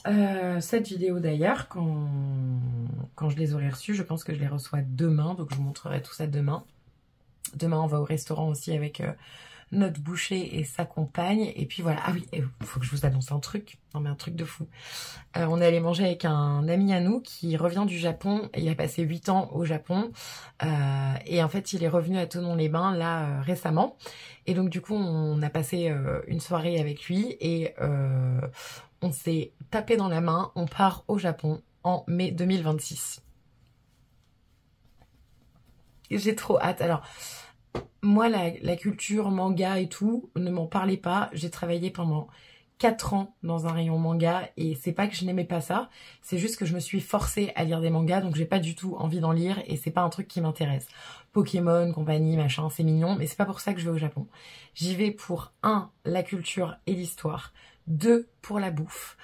cette vidéo d'ailleurs, quand je les aurai reçus. Je pense que je les reçois demain, donc je vous montrerai tout ça demain. Demain, on va au restaurant aussi avec notre boucher et sa compagne. Et puis voilà. Ah oui, il faut que je vous annonce un truc. Non mais un truc de fou. On est allé manger avec un ami à nous qui revient du Japon. Il a passé 8 ans au Japon. Et en fait, il est revenu à Thonon-les-Bains là récemment. Et donc du coup, on a passé une soirée avec lui. Et on s'est tapé dans la main. On part au Japon en mai 2026. J'ai trop hâte. Alors... Moi, la culture manga et tout, ne m'en parlez pas. J'ai travaillé pendant 4 ans dans un rayon manga et c'est pas que je n'aimais pas ça, c'est juste que je me suis forcée à lire des mangas, donc j'ai pas du tout envie d'en lire et c'est pas un truc qui m'intéresse. Pokémon, compagnie, machin, c'est mignon, mais c'est pas pour ça que je vais au Japon. J'y vais pour 1, la culture et l'histoire, 2, pour la bouffe,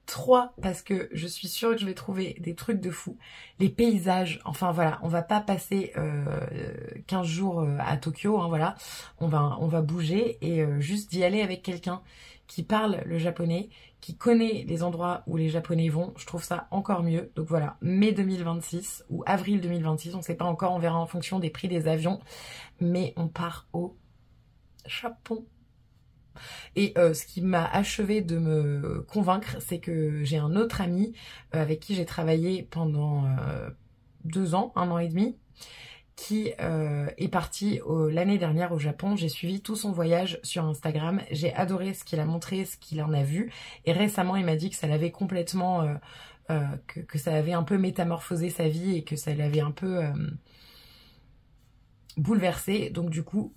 3, parce que je suis sûre que je vais trouver des trucs de fou. Les paysages, enfin voilà, on va pas passer 15 jours à Tokyo, hein, voilà. On va bouger et juste d'y aller avec quelqu'un qui parle le japonais, qui connaît les endroits où les Japonais vont, je trouve ça encore mieux. Donc voilà, mai 2026 ou avril 2026, on ne sait pas encore, on verra en fonction des prix des avions. Mais on part au Japon. Et ce qui m'a achevé de me convaincre, c'est que j'ai un autre ami avec qui j'ai travaillé pendant 2 ans, 1 an et demi, qui est parti l'année dernière au Japon. J'ai suivi tout son voyage sur Instagram. J'ai adoré ce qu'il a montré, ce qu'il en a vu. Et récemment, il m'a dit que ça l'avait complètement... que ça avait un peu métamorphosé sa vie et que ça l'avait un peu... bouleversée. Donc du coup,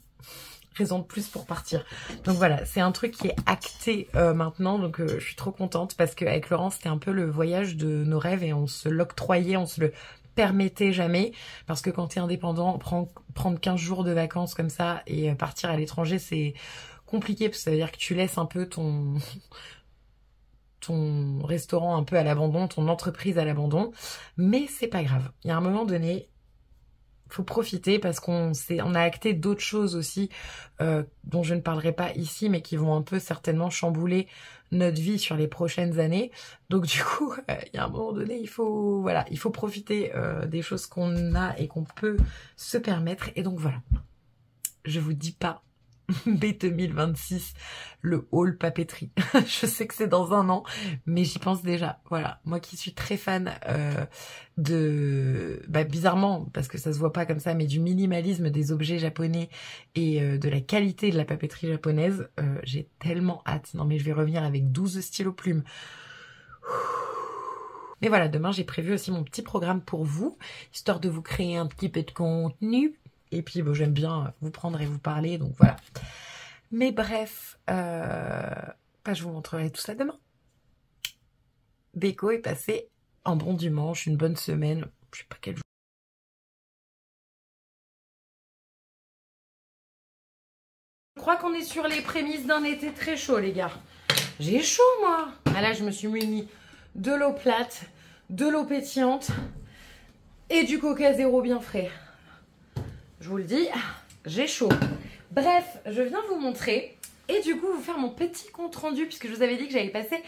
raison de plus pour partir. Donc voilà, c'est un truc qui est acté maintenant. Donc je suis trop contente parce qu'avec Laurent, c'était un peu le voyage de nos rêves et on se l'octroyait, on se le permettait jamais. Parce que quand tu es indépendant, prendre 15 jours de vacances comme ça et partir à l'étranger, c'est compliqué parce que ça veut dire que tu laisses un peu ton restaurant un peu à l'abandon, ton entreprise à l'abandon. Mais c'est pas grave. Il y a un moment donné, faut profiter parce on a acté d'autres choses aussi dont je ne parlerai pas ici, mais qui vont un peu certainement chambouler notre vie sur les prochaines années. Donc du coup, il y a un moment donné, il faut profiter des choses qu'on a et qu'on peut se permettre. Et donc voilà, je vous dis pas B2026, le haul papeterie. Je sais que c'est dans un an, mais j'y pense déjà. Voilà, moi qui suis très fan bizarrement, parce que ça se voit pas comme ça, mais du minimalisme des objets japonais et de la qualité de la papeterie japonaise, j'ai tellement hâte. Non mais je vais revenir avec 12 stylos plumes. Mais voilà, demain j'ai prévu aussi mon petit programme pour vous, histoire de vous créer un petit peu de contenu. Et puis bon, j'aime bien vous prendre et vous parler, donc voilà. Mais bref, je vous montrerai tout ça demain. Beko est passé un bon dimanche, une bonne semaine, je sais pas quel jour. Je crois qu'on est sur les prémices d'un été très chaud, les gars. J'ai chaud, moi. Ah là, je me suis muni de l'eau plate, de l'eau pétillante et du coca zéro bien frais. Je vous le dis, j'ai chaud. Bref, je viens vous montrer et du coup vous faire mon petit compte rendu puisque je vous avais dit que j'allais passer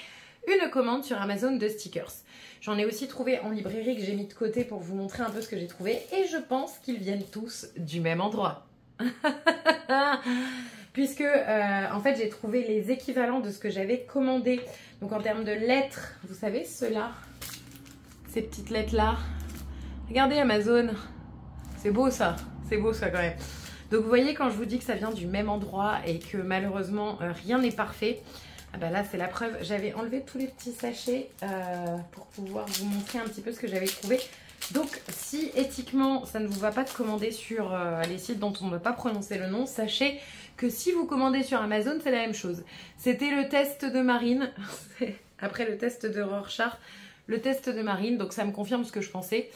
une commande sur Amazon de stickers. J'en ai aussi trouvé en librairie que j'ai mis de côté pour vous montrer un peu ce que j'ai trouvé et je pense qu'ils viennent tous du même endroit. Puisque en fait j'ai trouvé les équivalents de ce que j'avais commandé. Donc en termes de lettres, vous savez ceux-là, ces petites lettres là. Regardez Amazon, c'est beau ça. C'est beau ça quand même. Donc vous voyez quand je vous dis que ça vient du même endroit et que malheureusement rien n'est parfait. Ah bah là c'est la preuve. J'avais enlevé tous les petits sachets pour pouvoir vous montrer un petit peu ce que j'avais trouvé. Donc si éthiquement ça ne vous va pas de commander sur les sites dont on ne peut pas prononcer le nom, sachez que si vous commandez sur Amazon c'est la même chose. C'était le test de Marine. Après le test de Rorschach, le test de Marine. Donc ça me confirme ce que je pensais.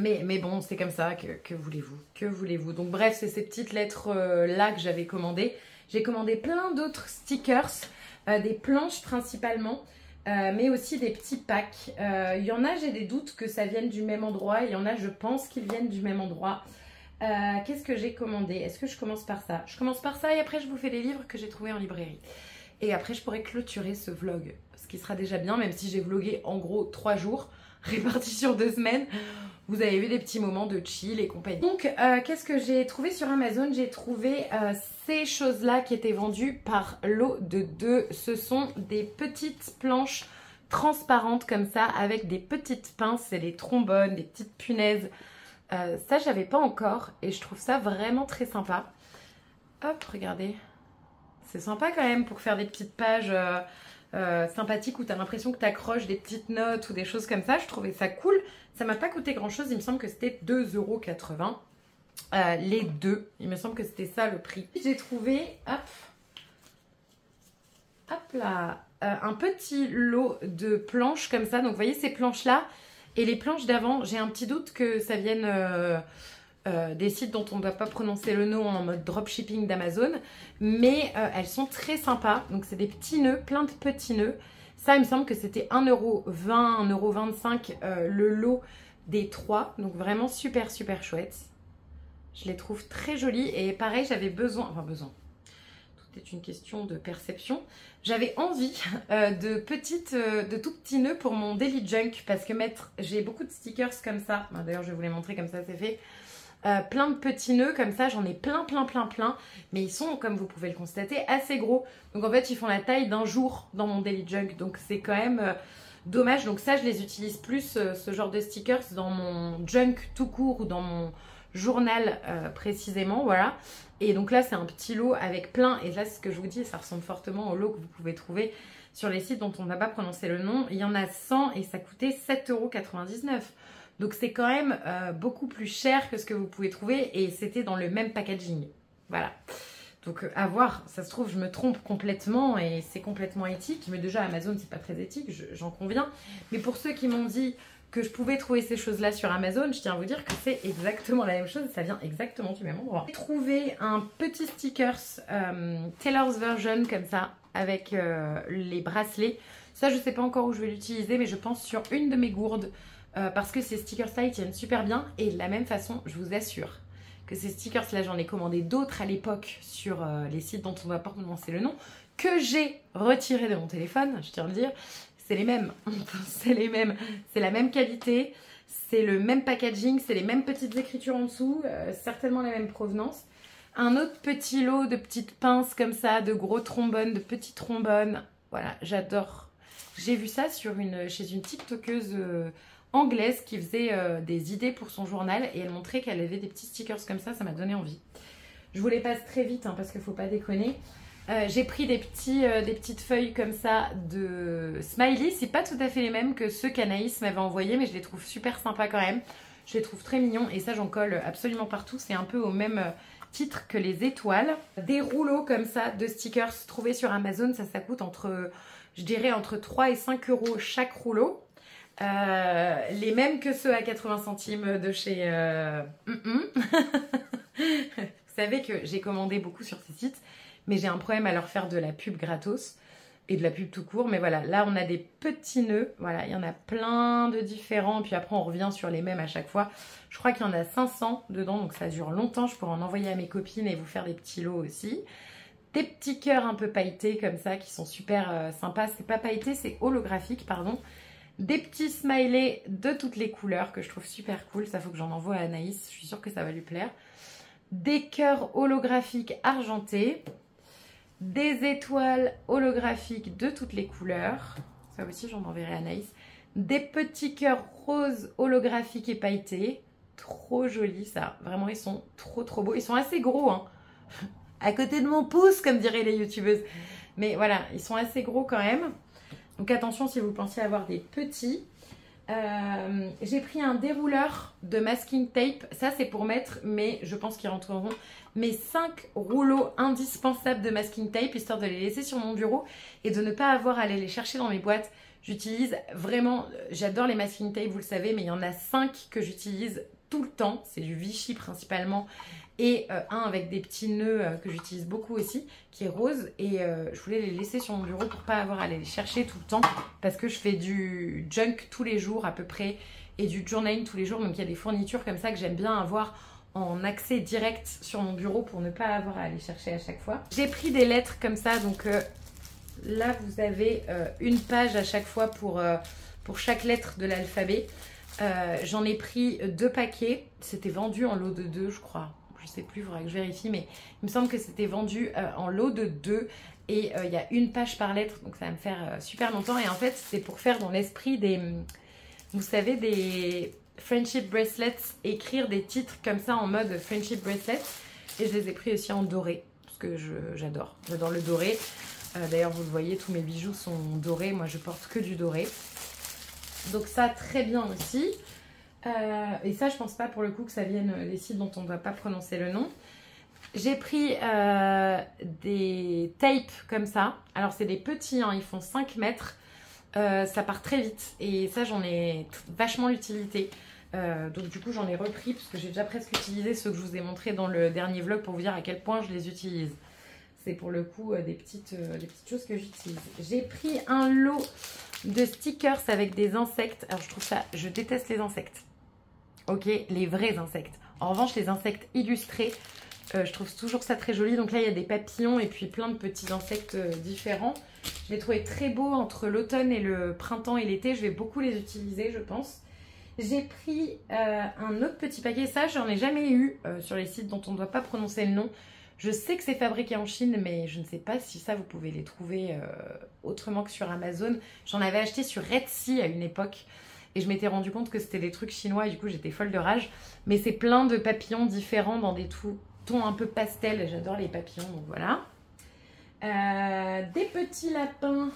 Mais bon, c'est comme ça, que voulez-vous? Que voulez-vous? Donc bref, c'est ces petites lettres là que j'avais commandées. J'ai commandé plein d'autres stickers, des planches principalement, mais aussi des petits packs. Il y en a, j'ai des doutes que ça vienne du même endroit. Il y en a, je pense qu'ils viennent du même endroit. Qu'est-ce que j'ai commandé? Est-ce que je commence par ça? Je commence par ça et après je vous fais les livres que j'ai trouvés en librairie. Et après, je pourrais clôturer ce vlog, ce qui sera déjà bien, même si j'ai vlogué en gros 3 jours, répartis sur 2 semaines. Vous avez vu des petits moments de chill et compagnie. Donc, qu'est-ce que j'ai trouvé sur Amazon? J'ai trouvé ces choses-là qui étaient vendues par lot de 2. Ce sont des petites planches transparentes comme ça, avec des petites pinces, c'est des trombones, des petites punaises. Ça, j'avais pas encore et je trouve ça vraiment très sympa. Hop, regardez. C'est sympa quand même pour faire des petites pages sympathiques où tu as l'impression que tu accroches des petites notes ou des choses comme ça. Je trouvais ça cool. Ça m'a pas coûté grand chose. Il me semble que c'était 2,80 € les deux. Il me semble que c'était ça le prix. J'ai trouvé, hop là, un petit lot de planches comme ça. Donc vous voyez ces planches là et les planches d'avant. J'ai un petit doute que ça vienne des sites dont on ne doit pas prononcer le nom en mode dropshipping d'Amazon, mais elles sont très sympas. Donc c'est des petits nœuds, plein de petits nœuds. Ça, il me semble que c'était 1,20 €, 1,25 € le lot des 3. Donc vraiment super super chouette. Je les trouve très jolies et pareil, j'avais besoin, tout est une question de perception. J'avais envie de tout petits nœuds pour mon daily junk parce que j'ai beaucoup de stickers comme ça. D'ailleurs, je vais vous les montrer comme ça, c'est fait. Plein de petits nœuds comme ça, j'en ai plein, mais ils sont, comme vous pouvez le constater, assez gros. Donc en fait, ils font la taille d'un jour dans mon daily junk, donc c'est quand même dommage. Donc ça, je les utilise plus, ce genre de stickers, dans mon junk tout court ou dans mon journal précisément, voilà. Et donc là, c'est un petit lot avec plein, et là, c'est ce que je vous dis, ça ressemble fortement au lot que vous pouvez trouver sur les sites dont on n'a pas prononcé le nom. Il y en a 100 et ça coûtait 7,99 €. Donc c'est quand même beaucoup plus cher que ce que vous pouvez trouver et c'était dans le même packaging. Voilà. Donc à voir, ça se trouve je me trompe complètement et c'est complètement éthique. Mais déjà Amazon c'est pas très éthique, j'en conviens. Mais pour ceux qui m'ont dit que je pouvais trouver ces choses-là sur Amazon, je tiens à vous dire que c'est exactement la même chose, ça vient exactement du même endroit. J'ai trouvé un petit stickers Taylor's Version comme ça, avec les bracelets. Ça, je sais pas encore où je vais l'utiliser, mais je pense sur une de mes gourdes, parce que ces stickers-là, ils tiennent super bien. Et de la même façon, je vous assure que ces stickers-là, j'en ai commandé d'autres à l'époque sur les sites dont on ne va pas prononcer le nom, que j'ai retiré de mon téléphone, je tiens à le dire. C'est les mêmes, c'est les mêmes, c'est la même qualité, c'est le même packaging, c'est les mêmes petites écritures en dessous, certainement la même provenance. Un autre petit lot de petites pinces comme ça, de gros trombones, de petits trombones, voilà, j'adore. J'ai vu ça chez une TikTokeuse anglaise qui faisait des idées pour son journal et elle montrait qu'elle avait des petits stickers comme ça m'a donné envie. Je vous les passe très vite hein, parce qu'il ne faut pas déconner. J'ai pris des petites feuilles comme ça de smiley. C'est pas tout à fait les mêmes que ceux qu'Anaïs m'avait envoyés, mais je les trouve super sympas quand même. Je les trouve très mignons et ça j'en colle absolument partout. C'est un peu au même titre que les étoiles. Des rouleaux comme ça de stickers trouvés sur Amazon, ça coûte je dirais entre 3 et 5 euros chaque rouleau. Les mêmes que ceux à 80 centimes de chez Vous savez que j'ai commandé beaucoup sur ces sites. Mais j'ai un problème à leur faire de la pub gratos et de la pub tout court. Mais voilà, là on a des petits nœuds. Voilà, il y en a plein de différents. Puis après on revient sur les mêmes à chaque fois. Je crois qu'il y en a 500 dedans, donc ça dure longtemps. Je pourrais en envoyer à mes copines et vous faire des petits lots aussi. Des petits cœurs un peu pailletés comme ça qui sont super sympas. C'est pas pailleté, c'est holographique, pardon. Des petits smileys de toutes les couleurs que je trouve super cool. Ça faut que j'en envoie à Anaïs, je suis sûre que ça va lui plaire. Des cœurs holographiques argentés. Des étoiles holographiques de toutes les couleurs. Ça aussi, j'en enverrai à Anaïs. Des petits cœurs roses holographiques et pailletés. Trop jolis, ça. Vraiment, ils sont trop beaux. Ils sont assez gros, hein. À côté de mon pouce, comme diraient les youtubeuses. Mais voilà, ils sont assez gros quand même. Donc attention si vous pensez avoir des petits. J'ai pris un dérouleur de masking tape. Ça, c'est pour mettre, mais je pense qu'ils rentreront, mes 5 rouleaux indispensables de masking tape, histoire de les laisser sur mon bureau et de ne pas avoir à aller les chercher dans mes boîtes. J'utilise vraiment, j'adore les masking tape, vous le savez, mais il y en a 5 que j'utilise tout le temps. C'est du Vichy principalement. Et un avec des petits nœuds que j'utilise beaucoup aussi, qui est rose. Et je voulais les laisser sur mon bureau pour pas avoir à aller les chercher tout le temps. Parce que je fais du junk tous les jours à peu près. Et du journaling tous les jours. Donc il y a des fournitures comme ça que j'aime bien avoir en accès direct sur mon bureau pour ne pas avoir à aller chercher à chaque fois. J'ai pris des lettres comme ça. Donc là vous avez une page à chaque fois pour chaque lettre de l'alphabet. J'en ai pris 2 paquets. C'était vendu en lot de 2 je crois. Je sais plus, il faudrait que je vérifie, mais il me semble que c'était vendu en lot de 2 et il y a une page par lettre, donc ça va me faire super longtemps. Et en fait, c'est pour faire dans l'esprit des, vous savez, des friendship bracelets, écrire des titres comme ça en mode friendship bracelet. Et je les ai pris aussi en doré, parce que j'adore le doré. D'ailleurs, vous le voyez, tous mes bijoux sont dorés, moi je porte que du doré. Donc ça, très bien aussi. Et ça, je pense pas pour le coup que ça vienne des sites dont on ne doit pas prononcer le nom. J'ai pris des tapes comme ça. Alors, c'est des petits, hein, ils font 5 mètres. Ça part très vite. Et ça, j'en ai vachement l'utilité. Donc, du coup, j'en ai repris parce que j'ai déjà presque utilisé ceux que je vous ai montrés dans le dernier vlog pour vous dire à quel point je les utilise. C'est pour le coup des petites choses que j'utilise. J'ai pris un lot de stickers avec des insectes. Alors, je trouve ça, je déteste les insectes. Ok, les vrais insectes. En revanche, les insectes illustrés, je trouve toujours ça très joli. Donc là, il y a des papillons et puis plein de petits insectes différents. Je les trouvais très beaux entre l'automne et le printemps et l'été. Je vais beaucoup les utiliser, je pense. J'ai pris un autre petit paquet. Ça, j'en ai jamais eu sur les sites dont on ne doit pas prononcer le nom. Je sais que c'est fabriqué en Chine, mais je ne sais pas si ça, vous pouvez les trouver autrement que sur Amazon. J'en avais acheté sur Etsy à une époque. Et je m'étais rendu compte que c'était des trucs chinois et du coup j'étais folle de rage. Mais c'est plein de papillons différents dans des tons un peu pastel. J'adore les papillons, donc voilà. Des petits lapins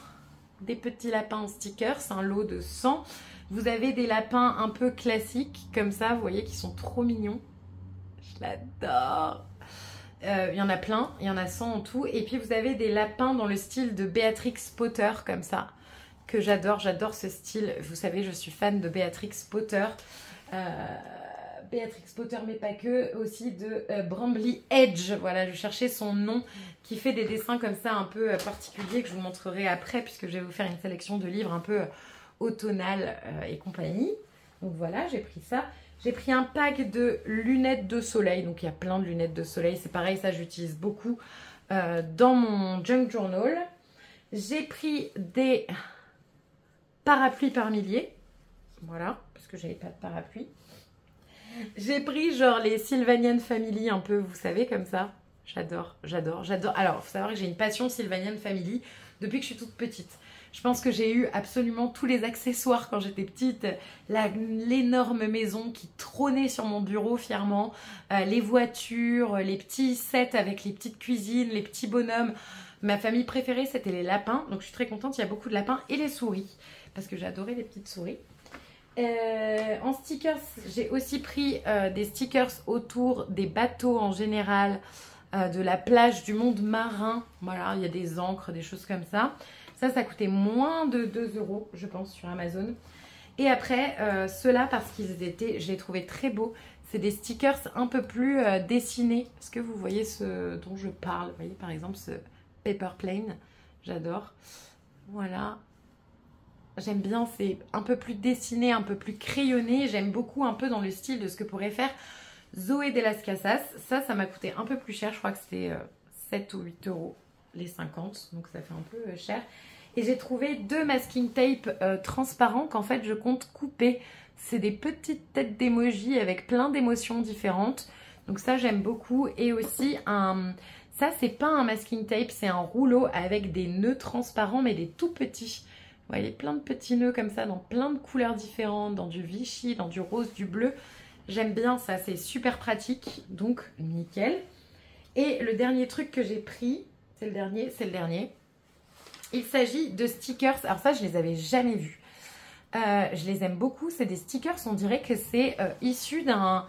en stickers, un lot de 100. Vous avez des lapins un peu classiques, comme ça, vous voyez, qui sont trop mignons. Je l'adore. Il y en a plein, il y en a 100 en tout. Et puis vous avez des lapins dans le style de Béatrix Potter, comme ça, que j'adore. J'adore ce style. Vous savez, je suis fan de Béatrix Potter. Béatrix Potter, mais pas que, aussi de Brambly Edge. Voilà, je cherchais son nom, qui fait des dessins comme ça un peu particuliers que je vous montrerai après, puisque je vais vous faire une sélection de livres un peu automnal et compagnie. Donc voilà, j'ai pris ça. J'ai pris un pack de lunettes de soleil. Donc il y a plein de lunettes de soleil. C'est pareil, ça j'utilise beaucoup dans mon junk journal. J'ai pris des parapluies par milliers. Voilà, parce que j'avais pas de parapluie. J'ai pris genre les Sylvanian Family un peu, vous savez, comme ça. J'adore, j'adore, j'adore. Alors, il faut savoir que j'ai une passion Sylvanian Family depuis que je suis toute petite. Je pense que j'ai eu absolument tous les accessoires quand j'étais petite. L'énorme maison qui trônait sur mon bureau fièrement. Les voitures, les petits sets avec les petites cuisines, les petits bonhommes. Ma famille préférée, c'était les lapins. Donc, je suis très contente. Il y a beaucoup de lapins et les souris. Parce que j'adorais les petites souris. En stickers, j'ai aussi pris des stickers autour des bateaux en général. De la plage, du monde marin. Voilà, il y a des encres, des choses comme ça. Ça coûtait moins de 2 €, je pense, sur Amazon. Et après, ceux-là, parce qu'ils étaient, je les trouvais très beaux. C'est des stickers un peu plus dessinés. Est-ce que vous voyez ce dont je parle? Vous voyez, par exemple, ce Paper Plane. J'adore. Voilà. J'aime bien, c'est un peu plus dessiné, un peu plus crayonné. J'aime beaucoup un peu dans le style de ce que pourrait faire Zoé de las Casas. Ça m'a coûté un peu plus cher. Je crois que c'était 7 ou 8 € les 50. Donc ça fait un peu cher. Et j'ai trouvé 2 masking tape transparents qu'en fait je compte couper. C'est des petites têtes d'emoji avec plein d'émotions différentes. Donc ça j'aime beaucoup. Et aussi ça c'est pas un masking tape, c'est un rouleau avec des nœuds transparents mais des tout petits. Vous voyez, plein de petits nœuds comme ça dans plein de couleurs différentes, dans du Vichy, dans du rose, du bleu. J'aime bien ça, c'est super pratique, donc nickel. Et le dernier truc que j'ai pris, c'est le dernier. Il s'agit de stickers. Alors ça, je les avais jamais vus. Je les aime beaucoup. C'est des stickers, on dirait que c'est issu d'un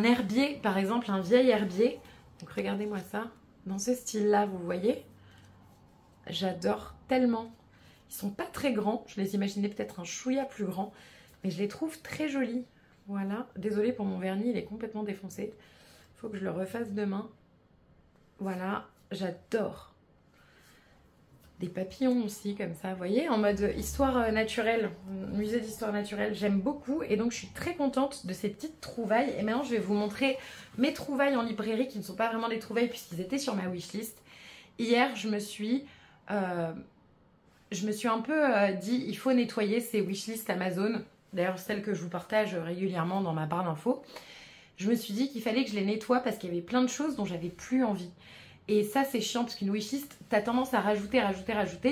herbier, par exemple un vieil herbier. Donc regardez-moi ça, dans ce style-là, vous voyez. J'adore tellement. Ils sont pas très grands, je les imaginais peut-être un chouïa plus grand, mais je les trouve très jolis. Voilà, désolée pour mon vernis, il est complètement défoncé. Il faut que je le refasse demain. Voilà, j'adore. Des papillons aussi, comme ça, vous voyez, en mode histoire naturelle, musée d'histoire naturelle. J'aime beaucoup et donc je suis très contente de ces petites trouvailles. Et maintenant, je vais vous montrer mes trouvailles en librairie qui ne sont pas vraiment des trouvailles puisqu'ils étaient sur ma wishlist. Hier, je me suis un peu dit, il faut nettoyer ces wishlists Amazon. D'ailleurs, celles que je vous partage régulièrement dans ma barre d'infos. Je me suis dit qu'il fallait que je les nettoie parce qu'il y avait plein de choses dont j'avais plus envie. Et ça, c'est chiant parce qu'une wishlist, tu as tendance à rajouter.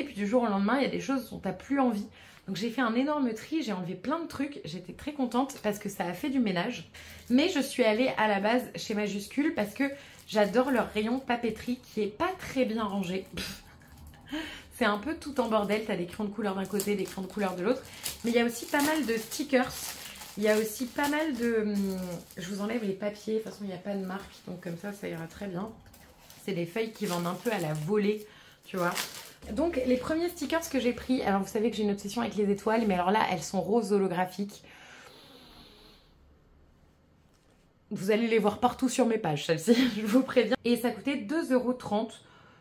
Puis du jour au lendemain, il y a des choses dont tu n'as plus envie. Donc j'ai fait un énorme tri, j'ai enlevé plein de trucs. J'étais très contente parce que ça a fait du ménage. Mais je suis allée à la base chez Majuscule parce que j'adore leur rayon papeterie qui est pas très bien rangé. C'est un peu tout en bordel. Tu as des crayons de couleur d'un côté, des crayons de couleur de l'autre. Mais il y a aussi pas mal de stickers. Il y a aussi pas mal de... Je vous enlève les papiers. De toute façon, il n'y a pas de marque. Donc comme ça ira très bien. C'est des feuilles qui vendent un peu à la volée, tu vois. Donc, les premiers stickers que j'ai pris... Alors, vous savez que j'ai une obsession avec les étoiles. Mais alors là, elles sont roses holographiques. Vous allez les voir partout sur mes pages, celles-ci. Je vous préviens. Et ça coûtait 2,30 €.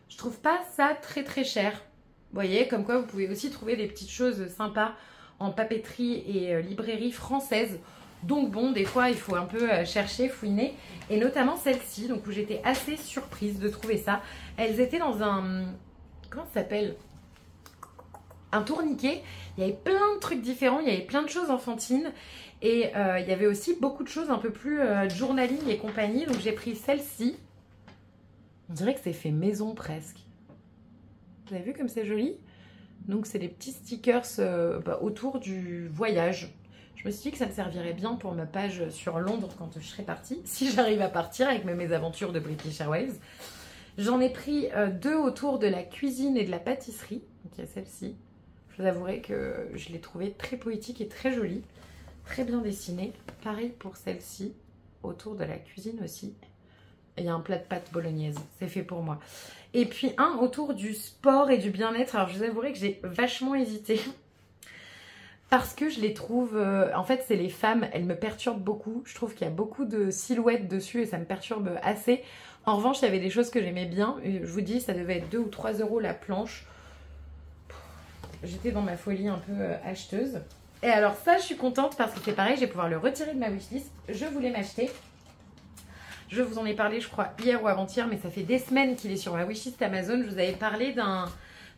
Je trouve pas ça très très cher. Vous voyez, comme quoi vous pouvez aussi trouver des petites choses sympas en papeterie et librairie française. Donc bon, des fois, il faut un peu chercher, fouiner. Et notamment celle-ci, donc où j'étais assez surprise de trouver ça. Elles étaient dans un... Comment ça s'appelle? Un tourniquet. Il y avait plein de trucs différents. Il y avait plein de choses enfantines. Et il y avait aussi beaucoup de choses un peu plus journaling et compagnie. Donc j'ai pris celle-ci. On dirait que c'est fait maison presque. Vous avez vu comme c'est joli? Donc c'est des petits stickers autour du voyage. Je me suis dit que ça me servirait bien pour ma page sur Londres quand je serai partie. Si j'arrive à partir avec mes mésaventures de British Airways. J'en ai pris 2 autour de la cuisine et de la pâtisserie. Donc il y a celle-ci. Je vous avouerai que je l'ai trouvé très poétique et très jolie. Très bien dessinée. Pareil pour celle-ci. Autour de la cuisine aussi. Il y a un plat de pâtes bolognaise. C'est fait pour moi. Et puis un autour du sport et du bien-être. Alors je vous avouerai que j'ai vachement hésité. Parce que je les trouve... en fait, c'est les femmes. Elles me perturbent beaucoup. Je trouve qu'il y a beaucoup de silhouettes dessus et ça me perturbe assez. En revanche, il y avait des choses que j'aimais bien. Je vous dis, ça devait être 2 ou 3 euros la planche. J'étais dans ma folie un peu acheteuse. Et alors ça, je suis contente parce que c'est pareil, je vais pouvoir le retirer de ma wishlist. Je voulais m'acheter. Je vous en ai parlé, je crois, hier ou avant-hier, mais ça fait des semaines qu'il est sur ma wishlist Amazon. Je vous avais parlé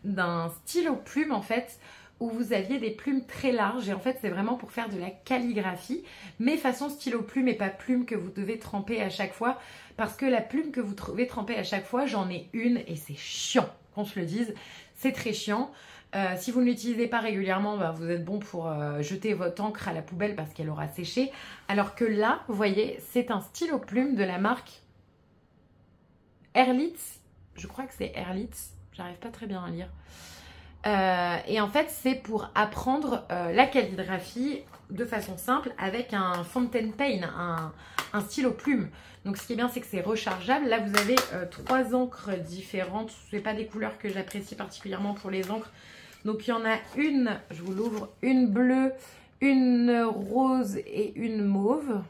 d'un stylo plume, en fait, où vous aviez des plumes très larges. Et en fait, c'est vraiment pour faire de la calligraphie, mais façon stylo plume et pas plume que vous devez tremper à chaque fois. Parce que la plume que vous devez tremper à chaque fois, j'en ai une et c'est chiant, qu'on se le dise. C'est très chiant. Si vous ne l'utilisez pas régulièrement, bah, vous êtes bon pour jeter votre encre à la poubelle parce qu'elle aura séché. Alors que là, vous voyez, c'est un stylo plume de la marque Herlitz. Je crois que c'est Herlitz. J'arrive pas très bien à lire. Et en fait, c'est pour apprendre la calligraphie de façon simple avec un fountain pen, un stylo plume. Donc ce qui est bien, c'est que c'est rechargeable. Là, vous avez 3 encres différentes. Ce n'est pas des couleurs que j'apprécie particulièrement pour les encres. Donc il y en a une, je vous l'ouvre, une bleue, une rose et une mauve.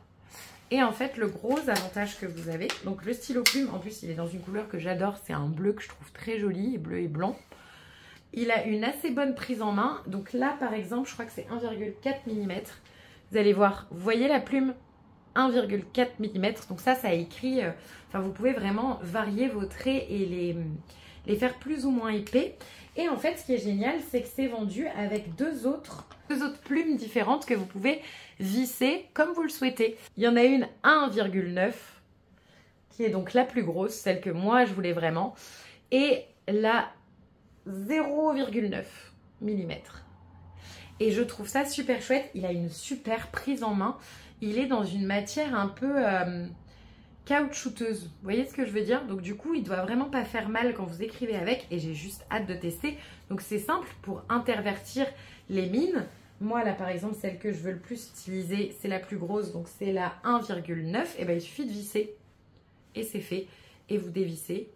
Et en fait, le gros avantage que vous avez, donc le stylo plume, en plus il est dans une couleur que j'adore, c'est un bleu que je trouve très joli, bleu et blanc. Il a une assez bonne prise en main. Donc là, par exemple, je crois que c'est 1,4 mm. Vous allez voir, vous voyez la plume 1,4 mm. Donc ça a écrit... Enfin, vous pouvez vraiment varier vos traits et les faire plus ou moins épais. Et en fait, ce qui est génial, c'est que c'est vendu avec deux autres plumes différentes que vous pouvez visser comme vous le souhaitez. Il y en a une 1,9 qui est donc la plus grosse, celle que moi je voulais vraiment. Et la 0,9 mm. Et je trouve ça super chouette. Il a une super prise en main. Il est dans une matière un peu caoutchouteuse. Vous voyez ce que je veux dire? Donc du coup, il doit vraiment pas faire mal quand vous écrivez avec. Et j'ai juste hâte de tester. Donc c'est simple pour intervertir les mines. Moi là par exemple, celle que je veux le plus utiliser, c'est la plus grosse. Donc c'est la 1,9. Et ben il suffit de visser. Et c'est fait. Et vous dévissez.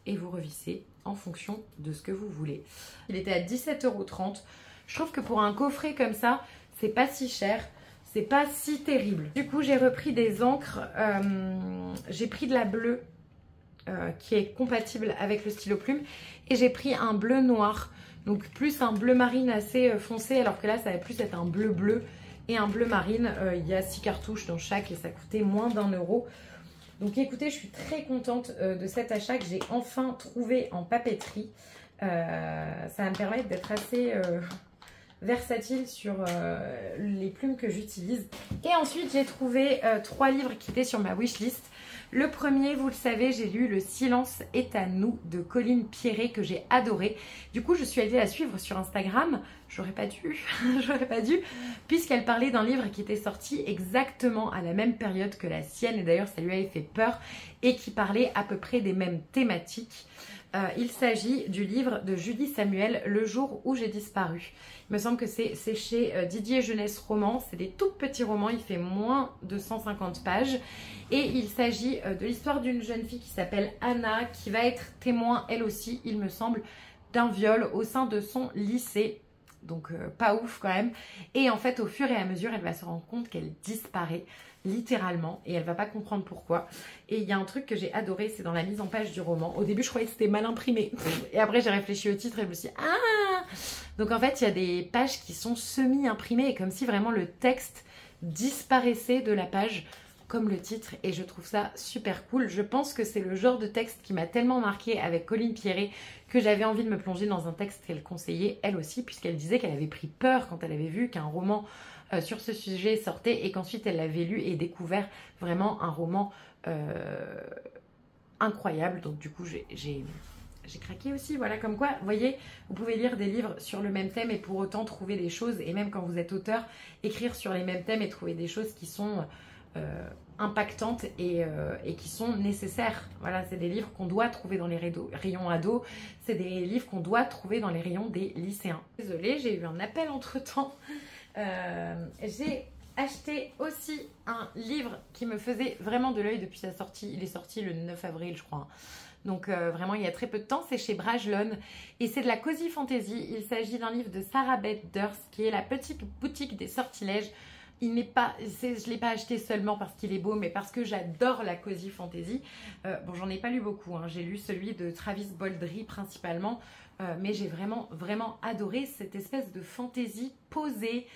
Et vous revissez en fonction de ce que vous voulez. Il était à 17,30 €. Je trouve que pour un coffret comme ça, c'est pas si cher. C'est pas si terrible. Du coup, j'ai repris des encres. J'ai pris de la bleue qui est compatible avec le stylo plume. Et j'ai pris un bleu noir. Donc plus un bleu marine assez foncé. Alors que là, ça va plus être un bleu bleu et un bleu marine. Il y a 6 cartouches dans chaque et ça coûtait moins d'1 €. Donc écoutez, je suis très contente de cet achat que j'ai enfin trouvé en papeterie. Ça va me permettre d'être assez... versatile sur les plumes que j'utilise. Et ensuite j'ai trouvé 3 livres qui étaient sur ma wishlist. Le premier, vous le savez, j'ai lu Le silence est à nous de Colline Pierret que j'ai adoré. Du coup je suis allée la suivre sur Instagram. J'aurais pas dû, j'aurais pas dû, puisqu'elle parlait d'un livre qui était sorti exactement à la même période que la sienne, et d'ailleurs ça lui avait fait peur, et qui parlait à peu près des mêmes thématiques. Il s'agit du livre de Julie Samuel, Le jour où j'ai disparu. Il me semble que c'est chez Didier Jeunesse Roman. C'est des tout petits romans, il fait moins de 150 pages. Et il s'agit de l'histoire d'une jeune fille qui s'appelle Anna, qui va être témoin, elle aussi, il me semble, d'un viol au sein de son lycée. Donc pas ouf quand même. Et en fait, au fur et à mesure, elle va se rendre compte qu'elle disparaît littéralement et elle va pas comprendre pourquoi. Et il y a un truc que j'ai adoré, c'est dans la mise en page du roman. Au début, je croyais que c'était mal imprimé. Et après, j'ai réfléchi au titre et je me suis dit « Ah !» Donc en fait, il y a des pages qui sont semi-imprimées et comme si vraiment le texte disparaissait de la page comme le titre, et je trouve ça super cool. Je pense que c'est le genre de texte qui m'a tellement marqué avec Colline Pierret que j'avais envie de me plonger dans un texte qu'elle conseillait elle aussi, puisqu'elle disait qu'elle avait pris peur quand elle avait vu qu'un roman sur ce sujet sortait et qu'ensuite elle l'avait lu et découvert vraiment un roman incroyable. Donc du coup j'ai craqué aussi, voilà, comme quoi, vous voyez, vous pouvez lire des livres sur le même thème et pour autant trouver des choses, et même quand vous êtes auteur, écrire sur les mêmes thèmes et trouver des choses qui sont impactantes et qui sont nécessaires. Voilà, c'est des livres qu'on doit trouver dans les rayons ados, c'est des livres qu'on doit trouver dans les rayons des lycéens. Désolée, j'ai eu un appel entre-temps. J'ai acheté aussi un livre qui me faisait vraiment de l'œil depuis sa sortie. Il est sorti le 9 avril, je crois. Donc vraiment, il y a très peu de temps. C'est chez Brajlon et c'est de la cozy fantasy. Il s'agit d'un livre de Sarah Beth Durst qui est la petite boutique des sortilèges. Je ne l'ai pas acheté seulement parce qu'il est beau, mais parce que j'adore la cozy fantasy. Bon, j'en ai pas lu beaucoup, hein. J'ai lu celui de Travis Baldree principalement, mais j'ai vraiment adoré cette espèce de fantasy posée.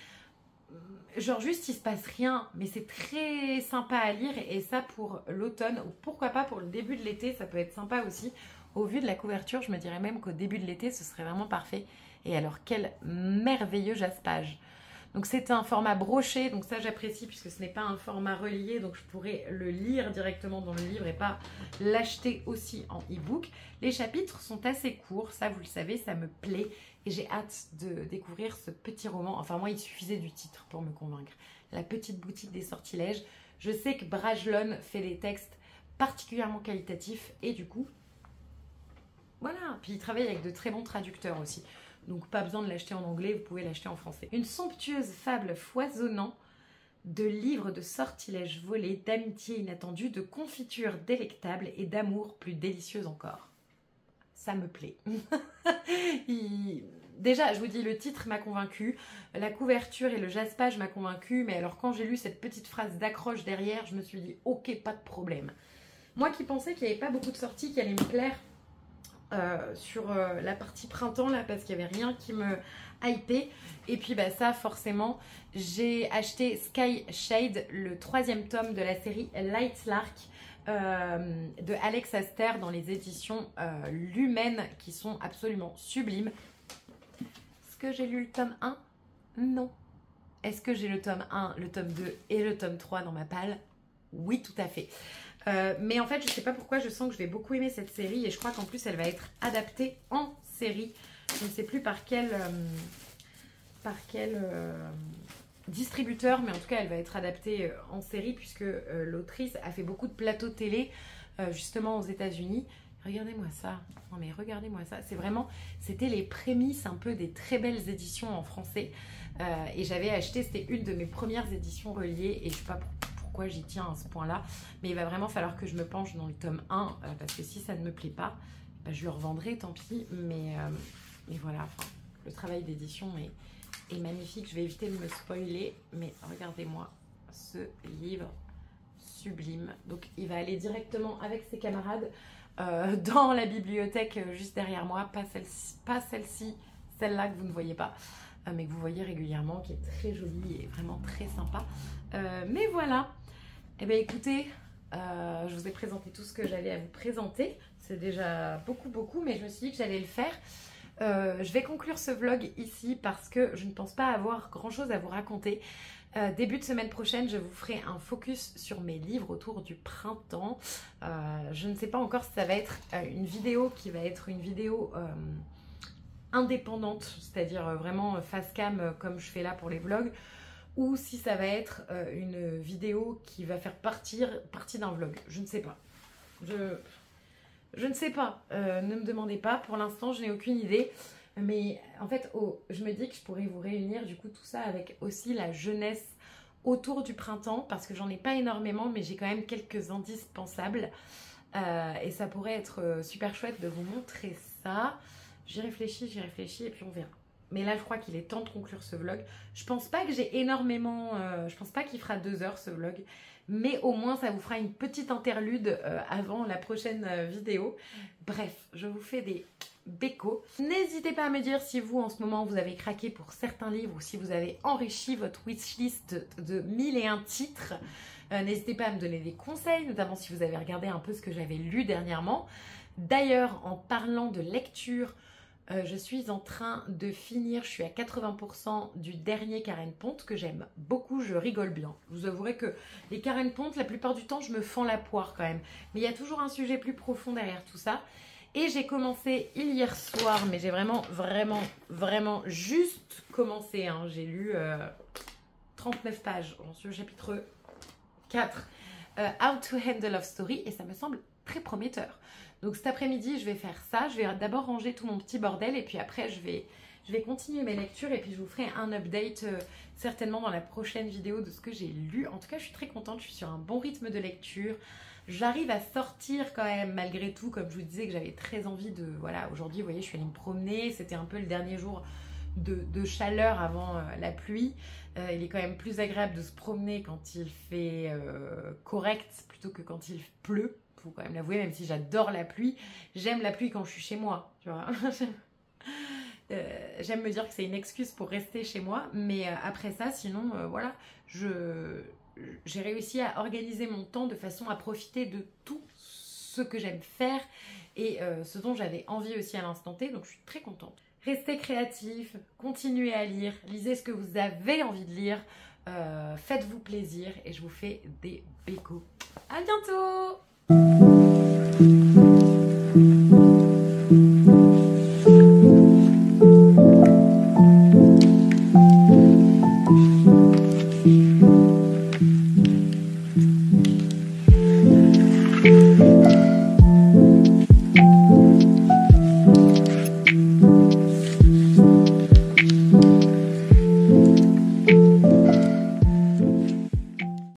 Genre juste il se passe rien, mais c'est très sympa à lire et ça pour l'automne, ou pourquoi pas pour le début de l'été, ça peut être sympa aussi. Au vu de la couverture, je me dirais même qu'au début de l'été, ce serait vraiment parfait. Et alors quel merveilleux jaspage! Donc c'est un format broché, donc ça j'apprécie puisque ce n'est pas un format relié, donc je pourrais le lire directement dans le livre et pas l'acheter aussi en e-book. Les chapitres sont assez courts, ça vous le savez, ça me plaît et j'ai hâte de découvrir ce petit roman. Enfin moi il suffisait du titre pour me convaincre. La petite boutique des sortilèges. Je sais que Brajlon fait des textes particulièrement qualitatifs et du coup, voilà. Puis il travaille avec de très bons traducteurs aussi. Donc pas besoin de l'acheter en anglais, vous pouvez l'acheter en français. Une somptueuse fable foisonnant de livres de sortilèges volés, d'amitié inattendue, de confitures délectables et d'amour plus délicieux encore. Ça me plaît. Déjà, je vous dis, le titre m'a convaincu, la couverture et le jaspage m'a convaincu, mais alors quand j'ai lu cette petite phrase d'accroche derrière, je me suis dit, ok, pas de problème. Moi qui pensais qu'il n'y avait pas beaucoup de sorties qui allaient me plaire, sur la partie printemps là parce qu'il n'y avait rien qui me hypait et puis bah ça forcément j'ai acheté Sky Shade, le 3e tome de la série Light Lark de Alex Aster dans les éditions Lumen qui sont absolument sublimes. Est-ce que j'ai lu le tome 1? Non. Est-ce que j'ai le tome 1, le tome 2 et le tome 3 dans ma palle? Oui, tout à fait. Mais en fait, je sais pas pourquoi, je sens que je vais beaucoup aimer cette série et je crois qu'en plus, elle va être adaptée en série. Je ne sais plus par quel distributeur, mais en tout cas, elle va être adaptée en série puisque l'autrice a fait beaucoup de plateaux télé justement aux États-Unis. Regardez-moi ça. Non mais regardez-moi ça. C'est vraiment, c'était les prémices un peu des très belles éditions en français. Et j'avais acheté, c'était une de mes premières éditions reliées et je sais pas pourquoi j'y tiens à ce point-là. Mais il va vraiment falloir que je me penche dans le tome 1 parce que si ça ne me plaît pas, bah, je le revendrai, tant pis. Mais voilà, enfin, le travail d'édition est magnifique. Je vais éviter de me spoiler, mais regardez-moi ce livre sublime. Donc il va aller directement avec ses camarades dans la bibliothèque juste derrière moi. Pas celle-ci, celle-là que vous ne voyez pas. Mais que vous voyez régulièrement, qui est très jolie et vraiment très sympa. Mais voilà. Eh bien écoutez, je vous ai présenté tout ce que j'avais à vous présenter. C'est déjà beaucoup, mais je me suis dit que j'allais le faire. Je vais conclure ce vlog ici parce que je ne pense pas avoir grand chose à vous raconter. Début de semaine prochaine, je vous ferai un focus sur mes livres autour du printemps. Je ne sais pas encore si ça va être une vidéo qui va être une vidéo indépendante, c'est-à-dire vraiment face cam comme je fais là pour les vlogs, ou si ça va être une vidéo qui va faire partie d'un vlog. Je ne sais pas. Je ne sais pas. Ne me demandez pas. Pour l'instant, je n'ai aucune idée. Mais en fait, je me dis que je pourrais vous réunir du coup tout ça avec aussi la jeunesse autour du printemps parce que j'en ai pas énormément, mais j'ai quand même quelques indispensables. Et ça pourrait être super chouette de vous montrer ça. J'y réfléchis et puis on verra. Mais là, je crois qu'il est temps de conclure ce vlog. Je pense pas que j'ai énormément... je pense pas qu'il fera 2 heures ce vlog. Mais au moins, ça vous fera une petite interlude avant la prochaine vidéo. Bref, je vous fais des bécos. N'hésitez pas à me dire si vous, en ce moment, vous avez craqué pour certains livres ou si vous avez enrichi votre wishlist de 1001 titres. N'hésitez pas à me donner des conseils, notamment si vous avez regardé un peu ce que j'avais lu dernièrement. D'ailleurs, en parlant de lecture... je suis en train de finir, je suis à 80% du dernier Karen Ponte que j'aime beaucoup, je rigole bien. Je vous avouerai que les Karen Ponte, la plupart du temps, je me fends la poire quand même. Mais il y a toujours un sujet plus profond derrière tout ça. Et j'ai commencé hier soir, mais j'ai vraiment juste commencé. Hein. J'ai lu 39 pages, j'en suis au chapitre 4, How to Handle Love Story, et ça me semble très prometteur. Donc cet après-midi, je vais faire ça. Je vais d'abord ranger tout mon petit bordel et puis après, je vais continuer mes lectures et puis je vous ferai un update certainement dans la prochaine vidéo de ce que j'ai lu. En tout cas, je suis très contente. Je suis sur un bon rythme de lecture. J'arrive à sortir quand même malgré tout. Comme je vous disais que j'avais très envie de... Voilà, aujourd'hui, vous voyez, je suis allée me promener. C'était un peu le dernier jour de chaleur avant la pluie. Il est quand même plus agréable de se promener quand il fait correct plutôt que quand il pleut. Faut quand même l'avouer, même si j'adore la pluie. J'aime la pluie quand je suis chez moi, tu vois. J'aime me dire que c'est une excuse pour rester chez moi, mais après ça, sinon, voilà, j'ai réussi à organiser mon temps de façon à profiter de tout ce que j'aime faire et ce dont j'avais envie aussi à l'instant T, donc je suis très contente. Restez créatifs, continuez à lire, lisez ce que vous avez envie de lire, faites-vous plaisir et je vous fais des bécos. À bientôt!